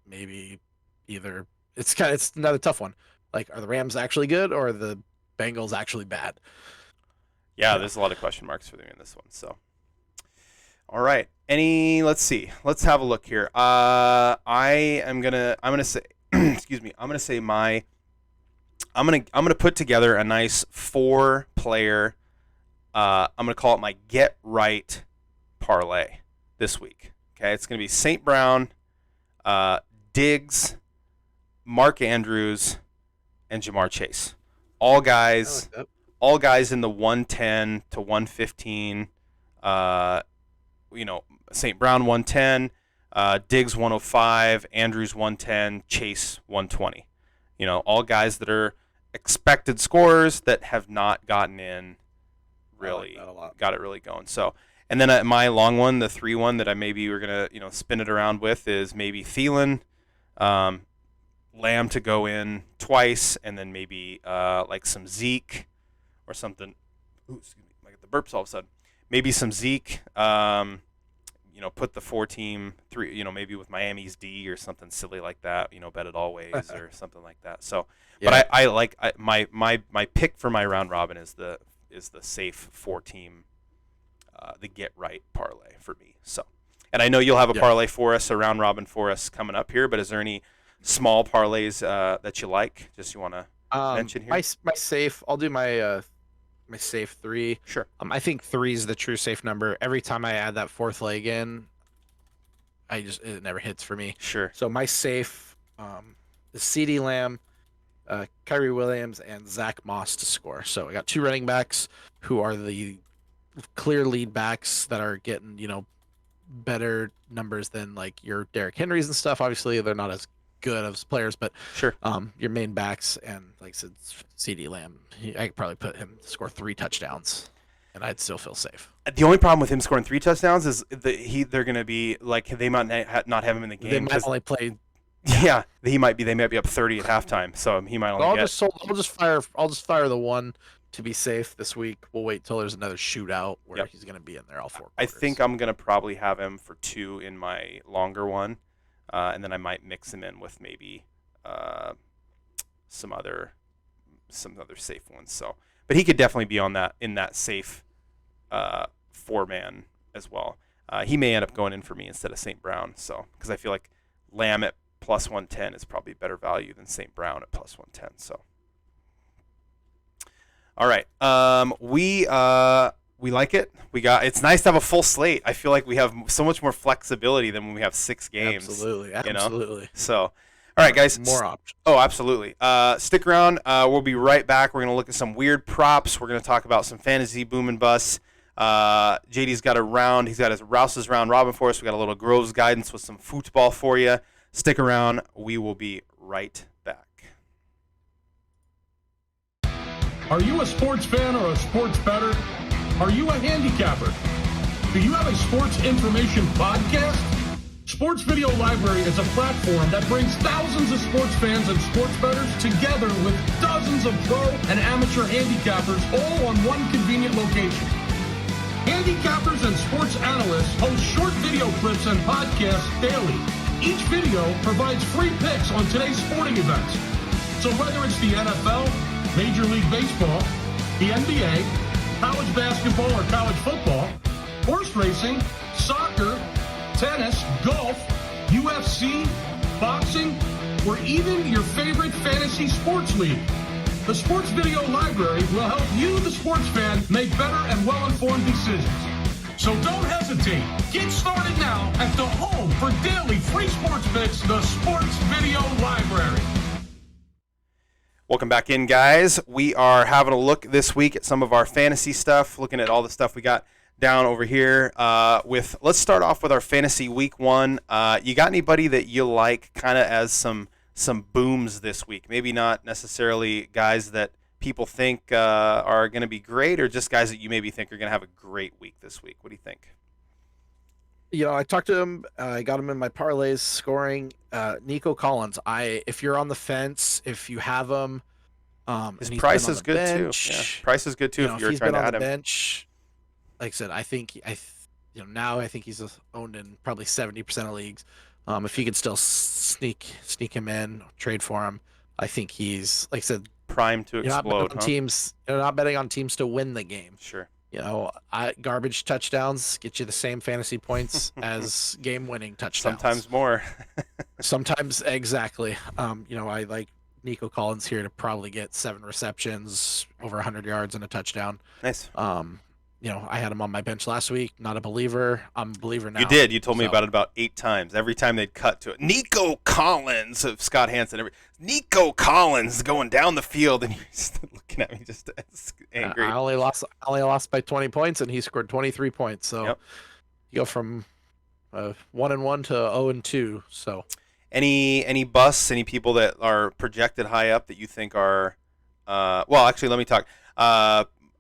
maybe either it's another tough one. Like, are the Rams actually good or are the Bengals actually bad? Yeah, there's a lot of question marks for them in this one. So, all right. Let's see. Let's have a look here. I'm gonna say, excuse me. I'm gonna put together a nice 4-player. I'm gonna call it my get right parlay this week. Okay, it's gonna be St. Brown, Diggs, Mark Andrews, and Jamar Chase. All guys in the 110 to 115. St. Brown 110, Diggs 105, Andrews 110, Chase 120. All guys that are expected scorers that have not gotten in really got it really going. So, and then my long one, the 3-1 that I maybe we're gonna spin it around with is maybe Thielen, Lamb to go in twice, and then maybe like some Zeke or something. Ooh, excuse me, I get the burps all of a sudden. Maybe some Zeke. Put the 4-team 3. Maybe with Miami's D or something silly like that. Bet it always or something like that. So, yeah. But I like my pick for my round robin is the safe 4-team, the get right parlay for me. So, and I know you'll have a parlay for us, a round robin for us coming up here. But is there any small parlays that you like? Just you want to mention here? My safe. I'll do my safe 3. Sure. I think 3 is the true safe number. Every time I add that 4th leg in, it never hits for me. Sure. So my safe is CeeDee Lamb, Kyrie Williams, and Zach Moss to score. So I got 2 running backs who are the clear lead backs that are getting better numbers than like your Derrick Henrys and stuff. Obviously, they're not as good as players, but sure. Your main backs, and like I said, CeeDee Lamb, I could probably put him to score 3 touchdowns, and I'd still feel safe. The only problem with him scoring 3 touchdowns is they're going to be like they might not have him in the game. They might only play Yeah. Yeah, they might be up 30 at halftime, so he might So only get. I'll just fire the one to be safe this week. We'll wait till there's another shootout where Yep. he's going to be in there all four I think quarters. I'm gonna probably have him for 2 in my longer one, and then I might mix him in with maybe uh, some other safe ones. So, but he could definitely be on that in that safe 4-man as well. He may end up going in for me instead of St. Brown. So, because I feel like Lamb at plus 110 is probably better value than St. Brown at plus 110. So, all right, we like it. It's nice to have a full slate. I feel like we have so much more flexibility than when we have 6 games. Absolutely, You know, absolutely. so. All right, guys. More options. Oh, absolutely. Stick around. We'll be right back. We're going to look at some weird props. We're going to talk about some fantasy boom and bust. JD's got a round. He's got his Rouse's round robin for us. We got a little Groves guidance with some football for you. Stick around. We will be right back. Are you a sports fan or a sports bettor? Are you a handicapper? Do you have a sports information podcast? Sports Video Library is a platform that brings thousands of sports fans and sports bettors together with dozens of pro and amateur handicappers all on one convenient location. Handicappers and sports analysts host short video clips and podcasts daily. Each video provides free picks on today's sporting events. So whether it's the NFL, Major League Baseball, the NBA, college basketball or college football, horse racing, soccer, tennis, golf, UFC, boxing, or even your favorite fantasy sports league. The Sports Video Library will help you, the sports fan, make better and well-informed decisions. So don't hesitate. Get started now at the home for daily free sports picks, the Sports Video Library. Welcome back in, guys. We are having a look this week at some of our fantasy stuff, looking at all the stuff we got down over here. Let's start off with our fantasy week 1. You got anybody that you like kind of as some booms this week? Maybe not necessarily guys that people think are going to be great, or just guys that you maybe think are going to have a great week this week. What do you think? I talked to him. I got him in my parlays scoring. Nico Collins. If you're on the fence, if you have him, His and he's price been on is the good bench, too. Yeah, price is good too if if you're he's trying been to on add the him. bench, like I said, I think now I think he's owned in probably 70% of leagues. If you could still sneak him in, trade for him, I think he's, like I said, Prime to you're not betting explode, on huh? teams. You're not betting on teams to win the game. Sure. Garbage touchdowns get you the same fantasy points as game-winning touchdowns. Sometimes more. Sometimes, exactly. I like Nico Collins here to probably get 7 receptions, over 100 yards, and a touchdown. Nice. I had him on my bench last week. Not a believer. I'm a believer now. You did. You told me about it about 8 times. Every time they'd cut to it, Nico Collins of Scott Hansen. Nico Collins going down the field, and you're just looking at me just angry. I only lost by 20 points, and he scored 23 points. So Yep. you go from 1-1 to 0-2. So any busts? Any people that are projected high up that you think are? Well, actually, let me talk.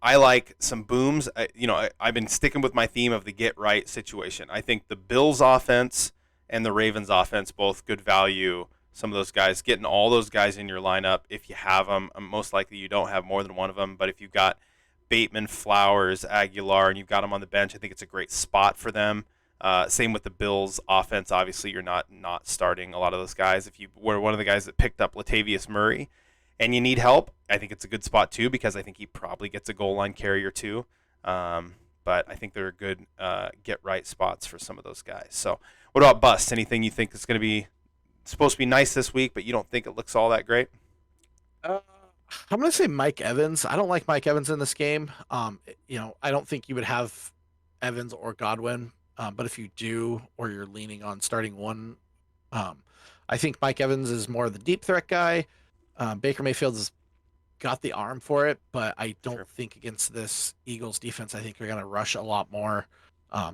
I like some booms. I've been sticking with my theme of the get right situation. I think the Bills offense and the Ravens offense, both good value. Some of those guys, getting all those guys in your lineup if you have them. Most likely you don't have more than one of them, but if you've got Bateman, Flowers, Aguilar, and you've got them on the bench, I think it's a great spot for them. Same with the Bills offense. Obviously, you're not starting a lot of those guys. If you were one of the guys that picked up Latavius Murray, and you need help, I think it's a good spot too, because I think he probably gets a goal line carrier too. But I think they're good get right spots for some of those guys. So what about bust? Anything you think is going to be supposed to be nice this week, but you don't think it looks all that great? I'm going to say Mike Evans. I don't like Mike Evans in this game. I don't think you would have Evans or Godwin, but if you do, or you're leaning on starting one, I think Mike Evans is more the deep threat guy. Baker Mayfield's got the arm for it, but I don't think against this Eagles defense, I think they're going to rush a lot more.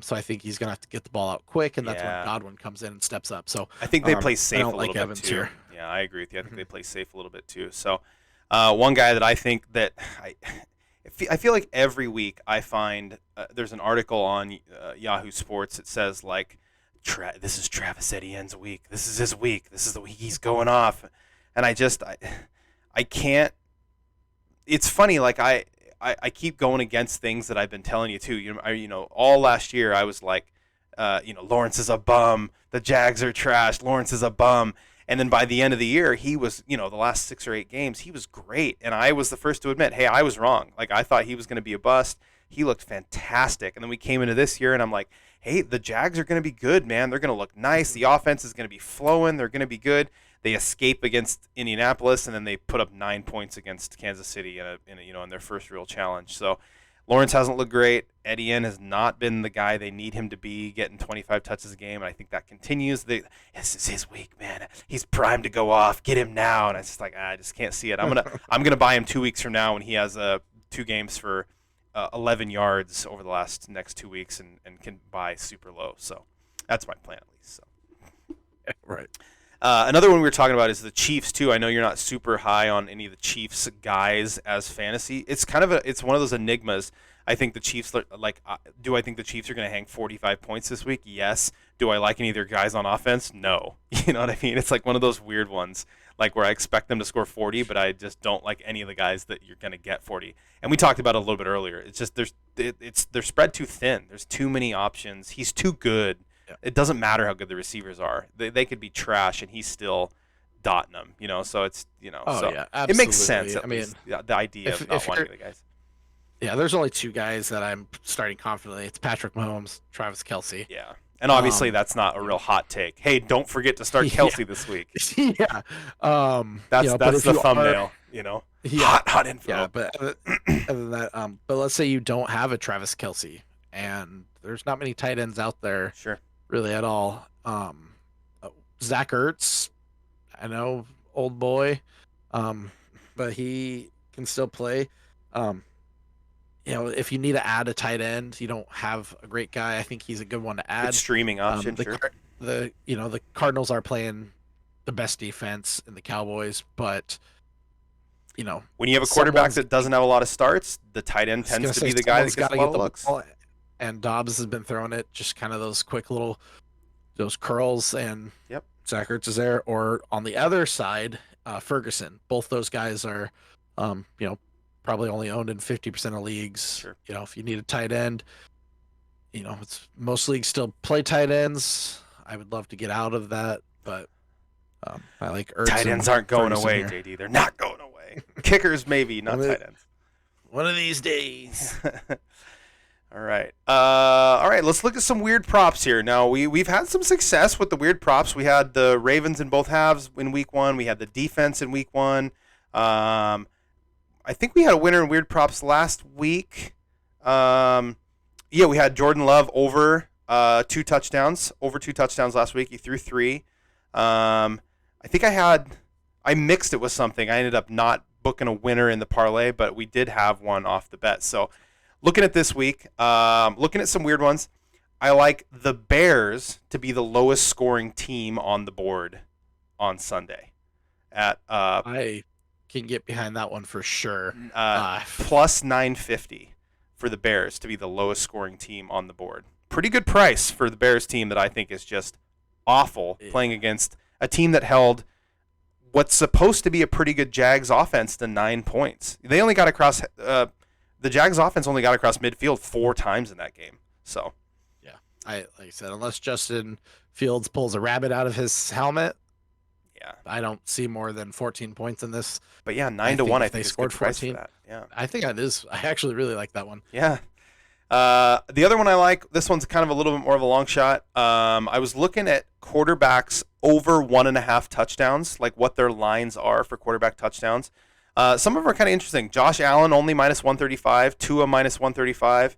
So I think he's going to have to get the ball out quick, and that's when Godwin comes in and steps up. So I think they play safe a little bit Evans too. Here. Yeah, I agree with you. I think they play safe a little bit too. So one guy that I think that I feel like every week I find there's an article on Yahoo Sports that says like this is Travis Etienne's week. This is his week. This is the week he's going off. And I can't. It's funny, like I keep going against things that I've been telling you too. All last year I was like, Lawrence is a bum. The Jags are trash. Lawrence is a bum. And then by the end of the year, he was, the last 6 or 8 games, he was great. And I was the first to admit, hey, I was wrong. Like, I thought he was going to be a bust. He looked fantastic. And then we came into this year, and I'm like, hey, the Jags are going to be good, man. They're going to look nice. The offense is going to be flowing. They're going to be good. They escape against Indianapolis, and then they put up 9 points against Kansas City in their first real challenge. So Lawrence hasn't looked great. Etienne has not been the guy they need him to be, getting 25 touches a game, and I think that continues. This is his week, man. He's primed to go off. Get him now. And it's just like, I just can't see it. I'm gonna buy him 2 weeks from now when he has 2 games for 11 yards over the next 2 weeks and can buy super low. So that's my plan at least. So Right. Another one we were talking about is the Chiefs too. I know you're not super high on any of the Chiefs guys as fantasy. It's it's one of those enigmas. I think the Chiefs do I think the Chiefs are going to hang 45 points this week? Yes. Do I like any of their guys on offense? No. You know what I mean? It's like one of those weird ones, like where I expect them to score 40, but I just don't like any of the guys that you're going to get 40. And we talked about it a little bit earlier. It's just they're spread too thin. There's too many options. He's too good. Yeah. It doesn't matter how good the receivers are. They could be trash, and he's still dotting them. So it's Oh, yeah, absolutely. It makes sense. I mean, the idea of not wanting the guys. Yeah, there's only 2 guys that I'm starting confidently. It's Patrick Mahomes, Travis Kelce. Yeah, and obviously that's not a real hot take. Hey, don't forget to start Kelce this week. Yeah, that's the thumbnail. Hot info. Yeah, but other than that, but let's say you don't have a Travis Kelce, and there's not many tight ends out there. Sure. Really at all. Zach Ertz, I know, old boy, but he can still play. If you need to add a tight end, you don't have a great guy. I think he's a good one to add. Good streaming option. Sure. The Cardinals are playing the best defense in the Cowboys, but when you have a quarterback that doesn't have a lot of starts, the tight end tends to be the guy that gets a lot of looks. And Dobbs has been throwing it, just kind of those quick little, those curls, and yep. Zach Ertz is there. Or on the other side, Ferguson. Both those guys are, probably only owned in 50% of leagues. Sure. If you need a tight end, it's most leagues still play tight ends. I would love to get out of that, but I like Ertz. Tight ends aren't going away, JD. They're not going away. Kickers maybe, not tight ends. One of these days. All right. All right. Let's look at some weird props here. Now, we've had some success with the weird props. We had the Ravens in both halves in week 1. We had the defense in week 1. I think we had a winner in weird props last week. We had Jordan Love over 2 touchdowns. Over 2 touchdowns last week. He threw 3. I think I mixed it with something. I ended up not booking a winner in the parlay, but we did have one off the bet. So, looking at this week, looking at some weird ones, I like the Bears to be the lowest scoring team on the board on Sunday. I can get behind that one for sure. Plus 950 for the Bears to be the lowest scoring team on the board. Pretty good price for the Bears team that I think is just awful, playing against a team that held what's supposed to be a pretty good Jags offense to 9 points. They only got across the Jags offense only got across midfield 4 times in that game. So, yeah, like I said, unless Justin Fields pulls a rabbit out of his helmet, I don't see more than 14 points in this. But yeah, 9-1. I think they scored 14. That. Yeah, I think that is. I actually really like that one. Yeah. The other one I like. This one's kind of a little bit more of a long shot. I was looking at quarterbacks over 1.5 touchdowns, like what their lines are for quarterback touchdowns. Some of them are kind of interesting. Josh Allen only minus 135, Tua minus 135,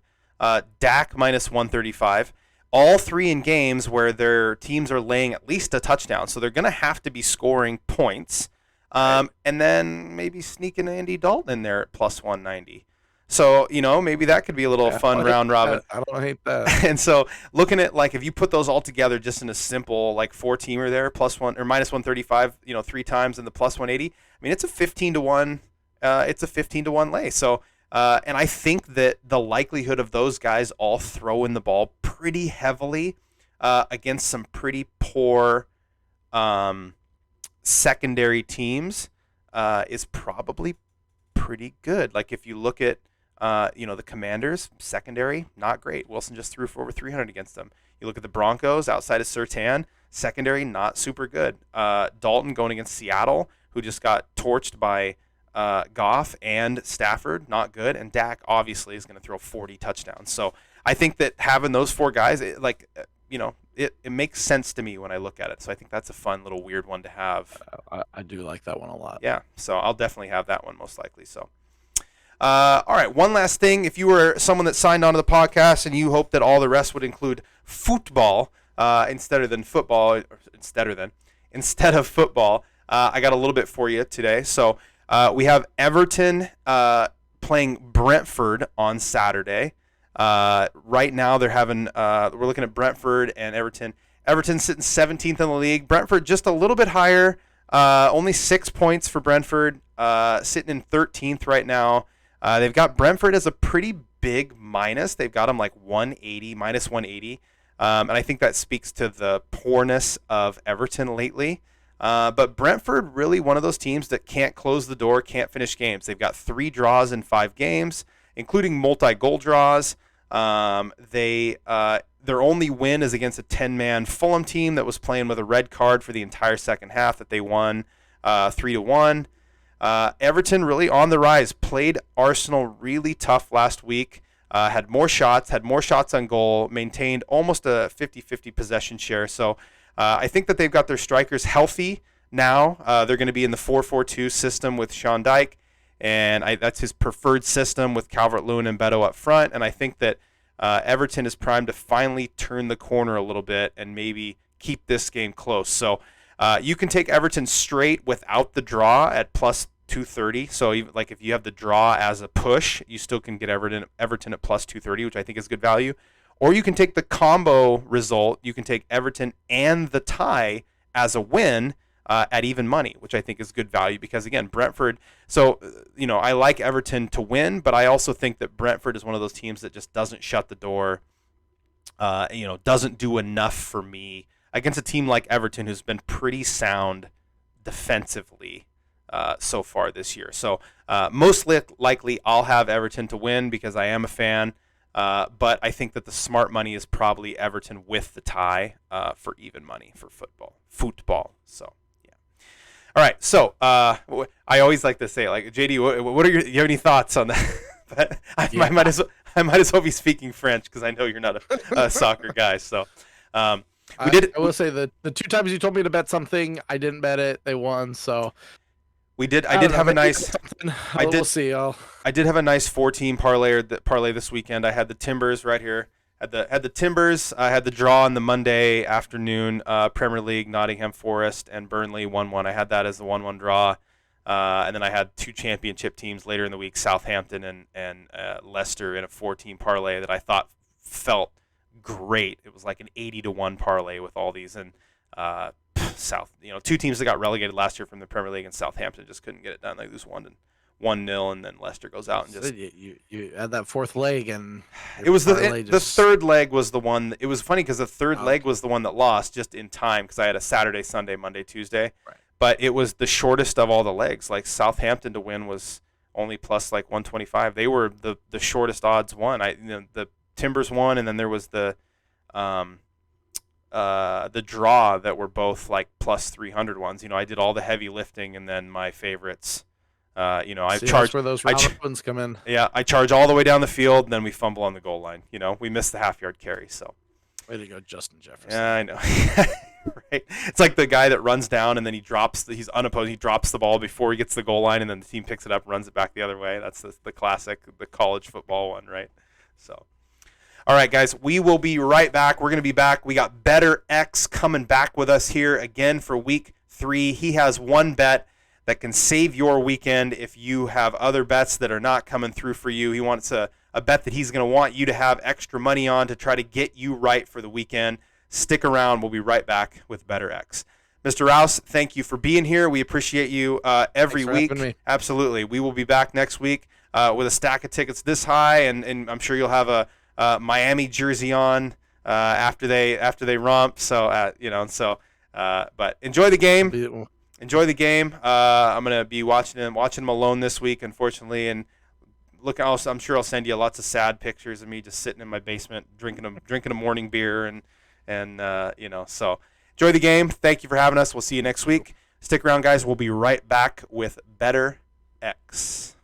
Dak minus 135. All 3 in games where their teams are laying at least a touchdown. So they're going to have to be scoring points. And then maybe sneaking Andy Dalton in there at plus 190. So, maybe that could be a little fun round robin. I don't hate that. And so looking at, if you put those all together just in a simple, 4-teamer there, plus 1 or minus 135, 3 times and the plus 180, I mean, it's a 15-1. It's a 15-1 lay. So, and I think that the likelihood of those guys all throwing the ball pretty heavily against some pretty poor secondary teams is probably pretty good. Like if you look at the Commanders secondary, not great. Wilson just threw for over 300 against them. You look at the Broncos outside of Surtain, secondary not super good. Dalton going against Seattle, who just got torched by Goff and Stafford, not good. And Dak obviously is going to throw 40 touchdowns. So I think that having those four guys, it makes sense to me when I look at it. So I think that's a fun little weird one to have. I do like that one a lot. Yeah, so I'll definitely have that one most likely. So. All right, one last thing. If you were someone that signed on to the podcast and you hope that all the rest would include football instead of football, I got a little bit for you today. So we have Everton playing Brentford on Saturday. Right now they're having we're looking at Brentford and Everton. Everton sitting 17th in the league. Brentford just a little bit higher, only 6 points for Brentford, sitting in 13th right now. They've got Brentford as a pretty big minus. They've got them like 180, minus 180. And I think that speaks to the poorness of Everton lately. But Brentford, really one of those teams that can't close the door, can't finish games. They've got 3 draws in 5 games, including multi-goal draws. Their only win is against a 10-man Fulham team that was playing with a red card for the entire second half that they won 3-1. Everton really on the rise, played Arsenal really tough last week, had more shots on goal, maintained almost a 50-50 possession share. So I think that they've got their strikers healthy now. They're going to be in the 4-4-2 system with Sean Dyche, and that's his preferred system with Calvert-Lewin and Bettor up front. And I think that Everton is primed to finally turn the corner a little bit and maybe keep this game close. So you can take Everton straight without the draw at plus 230. So if you have the draw as a push, you still can get Everton at plus 230, which I think is good value. Or you can take the combo result. You can take Everton and the tie as a win at even money, which I think is good value because, again, Brentford. So, I like Everton to win, but I also think that Brentford is one of those teams that just doesn't shut the door, doesn't do enough for me against a team like Everton, who's been pretty sound defensively so far this year. So most likely I'll have Everton to win because I am a fan, but I think that the smart money is probably Everton with the tie for even money for football. So yeah. All right. So I always like to say, like, JD, you have any thoughts on that? But I might as well be speaking French because I know you're not a soccer guy. So. I will say that the 2 times you told me to bet something, I didn't bet it. They won, so I did have a nice. We'll see. I did have a nice 4-team parlay this weekend. I had the Timbers right here. Had the Timbers. I had the draw on the Monday afternoon. Premier League, Nottingham Forest and Burnley 1-1. I had that as the 1-1 draw. And then I had 2 championship teams later in the week, Southampton and Leicester in a 4-team parlay that I thought felt great. It was like an 80-1 parlay with all these, and 2 teams that got relegated last year from the Premier League, and Southampton just couldn't get it done. They lose 1-0, and then Leicester goes out and just you had that 4th leg, and it was the 3rd leg was the one. It was funny because the 3rd leg was the one that lost just in time because I had a Saturday, Sunday, Monday, Tuesday, right. But it was the shortest of all the legs. Like Southampton to win was only plus like 125. They were the shortest odds one. The Timbers won, and then there was the draw that were both like plus 300 ones. I did all the heavy lifting, and then my favorites. I charge. That's where those round ones come in. Yeah, I charge all the way down the field, and then we fumble on the goal line. We miss the half-yard carry. So. Way to go, Justin Jefferson. Yeah, I know. Right. It's like the guy that runs down and then he's unopposed. He drops the ball before he gets the goal line, and then the team picks it up, runs it back the other way. That's the classic, the college football one, right? So. All right, guys, we will be right back. We're going to be back. We got Bettor X coming back with us here again for week 3. He has one bet that can save your weekend if you have other bets that are not coming through for you. He wants a bet that he's going to want you to have extra money on to try to get you right for the weekend. Stick around. We'll be right back with Bettor X. Mr. Rouse, thank you for being here. We appreciate you every week. Having me. Absolutely. We will be back next week with a stack of tickets this high, and I'm sure you'll have a Miami jersey on after they romp. So but enjoy the game. Beautiful. Enjoy the game. I'm gonna be watching them alone this week, unfortunately, and I'm sure I'll send you lots of sad pictures of me just sitting in my basement drinking a morning beer and So enjoy the game. Thank you for having us. We'll see you next week. Stick around, guys. We'll be right back with Bettor X.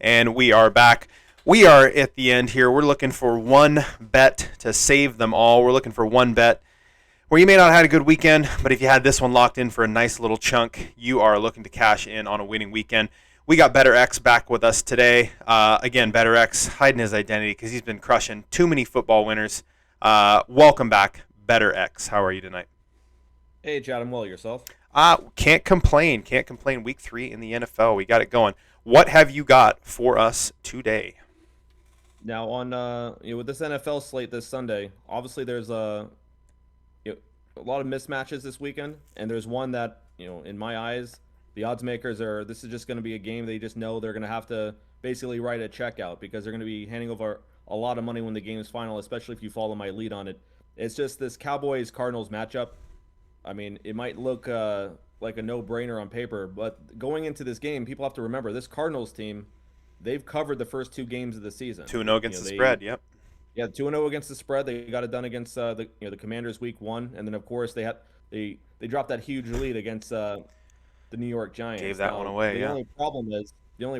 And we are back. We are at the end here. We're looking for one bet to save them all. We're looking for one bet where you may not have had a good weekend, but if you had this one locked in for a nice little chunk, you are looking to cash in on a winning weekend. We got Bettor X back with us today. Again, Bettor X hiding his identity because he's been crushing too many football winners. Welcome back, Bettor X. How are you tonight? Hey, Chad, I'm well. Yourself? Can't complain. Can't complain. Week 3 in the NFL. We got it going. What have you got for us today? Now, on with this NFL slate this Sunday, obviously there's a lot of mismatches this weekend, and there's one that in my eyes, the odds makers are. This is just going to be a game they just know they're going to have to basically write a check out because they're going to be handing over a lot of money when the game is final, especially if you follow my lead on it. It's just this Cowboys-Cardinals matchup. I mean, it might look like a no-brainer on paper, but going into this game, people have to remember this Cardinals team, they've covered the first 2 games of the season. 2-0 against the spread, yep. Yeah, 2-0 against the spread. They got it done against the Commanders week 1, and then of course they dropped that huge lead against the New York Giants. Gave that one away. The only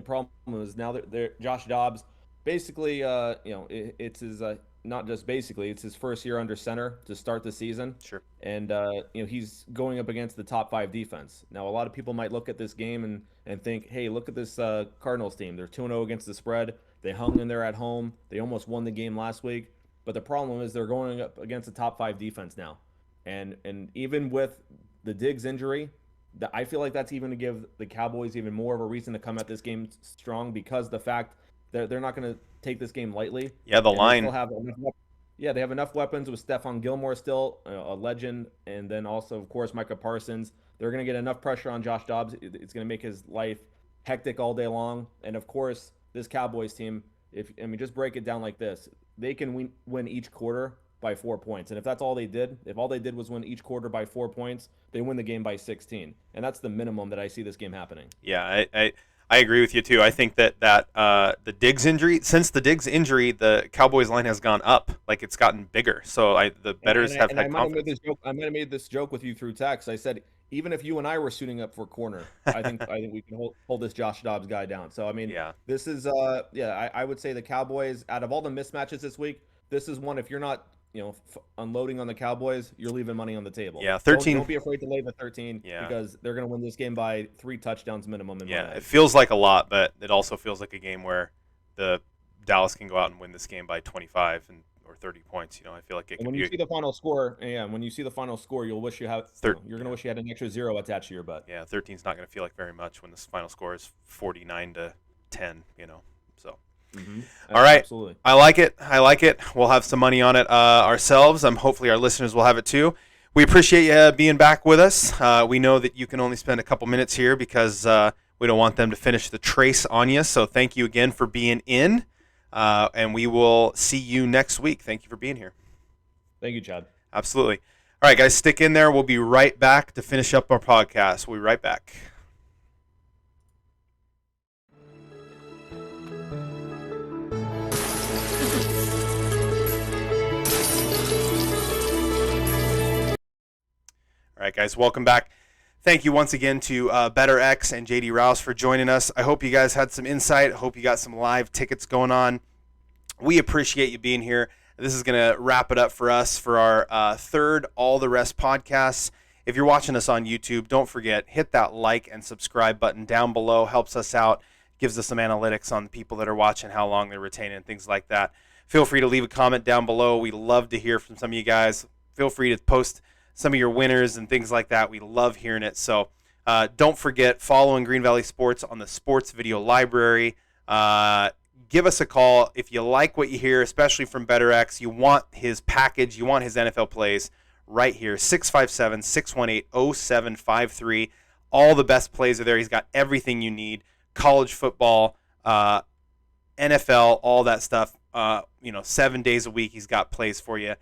problem is now that Josh Dobbs basically it's his not just basically, it's his first year under center to start the season. Sure. And he's going up against the top 5 defense. Now, a lot of people might look at this game and think, hey, look at this Cardinals team. They're 2-0 against the spread. They hung in there at home. They almost won the game last week. But the problem is they're going up against the top 5 defense now. And even with the Diggs injury, I feel like that's even to give the Cowboys even more of a reason to come at this game strong because the fact that they're not going to take this game lightly. Yeah, the line. They have enough weapons with Stephon Gilmore still, a legend, and then also, of course, Micah Parsons. They're going to get enough pressure on Josh Dobbs. It's going to make his life hectic all day long. And, of course, this Cowboys team, just break it down like this. They can win each quarter by 4 points. And if that's all they did, if all they did was win each quarter by 4 points, they win the game by 16. And that's the minimum that I see this game happening. Yeah, I agree with you too. I think that the Diggs injury, since the Diggs injury, the Cowboys line has gone up, like it's gotten bigger. So the bettors have had confidence. I might have made this joke with you through text. I said even if you and I were suiting up for corner, I think we can hold this Josh Dobbs guy down. So I mean, yeah. This is I would say the Cowboys, out of all the mismatches this week, this is one. If you're not unloading on the Cowboys, you're leaving money on the table. Yeah, 13. Don't be afraid to lay the 13 because they're going to win this game by 3 touchdowns minimum. It feels like a lot, but it also feels like a game where the Dallas can go out and win this game by 25 or 30 points. I feel like it. When you see the final score, when you see the final score, you'll wish you had. You're going to wish you had an extra 0 attached to your butt. Yeah, 13's not going to feel like very much when this final score is 49-10. So. Mm-hmm. All right. Absolutely. I like it. We'll have some money on it ourselves. Hopefully our listeners will have it too. We appreciate you being back with us. We know that you can only spend a couple minutes here because we don't want them to finish the trace on you. So thank you again for being in, and we will see you next week. Thank you for being here. Thank you, Chad. Absolutely. All right, guys, stick in there. We'll be right back to finish up our podcast. We'll be right back. All right, guys, welcome back. Thank you once again to Bettor X and JD Rouse for joining us. I hope you guys had some insight. I hope you got some live tickets going on. We appreciate you being here. This is going to wrap it up for us for our third All the Rest podcasts. If you're watching us on YouTube, don't forget, hit that like and subscribe button down below. Helps us out, gives us some analytics on the people that are watching, how long they're retaining, and things like that. Feel free to leave a comment down below. We love to hear from some of you guys. Feel free to post some of your winners and things like that. We love hearing it. So don't forget, following Green Valley Sports on the Sports Video Library. Give us a call if you like what you hear, especially from Bettor X. You want his package, you want his NFL plays. right here, 657-618-0753. All the best plays are there. He's got everything you need. College football, NFL, all that stuff. 7 days a week he's got plays for you.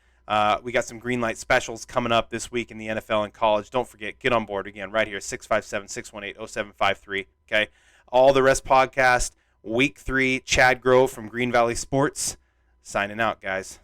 We got some green light specials coming up this week in the NFL and college. Don't forget, get on board again right here, 657-618-0753. Okay. All the Rest podcast, week 3, Chad Grove from Green Valley Sports, signing out, guys.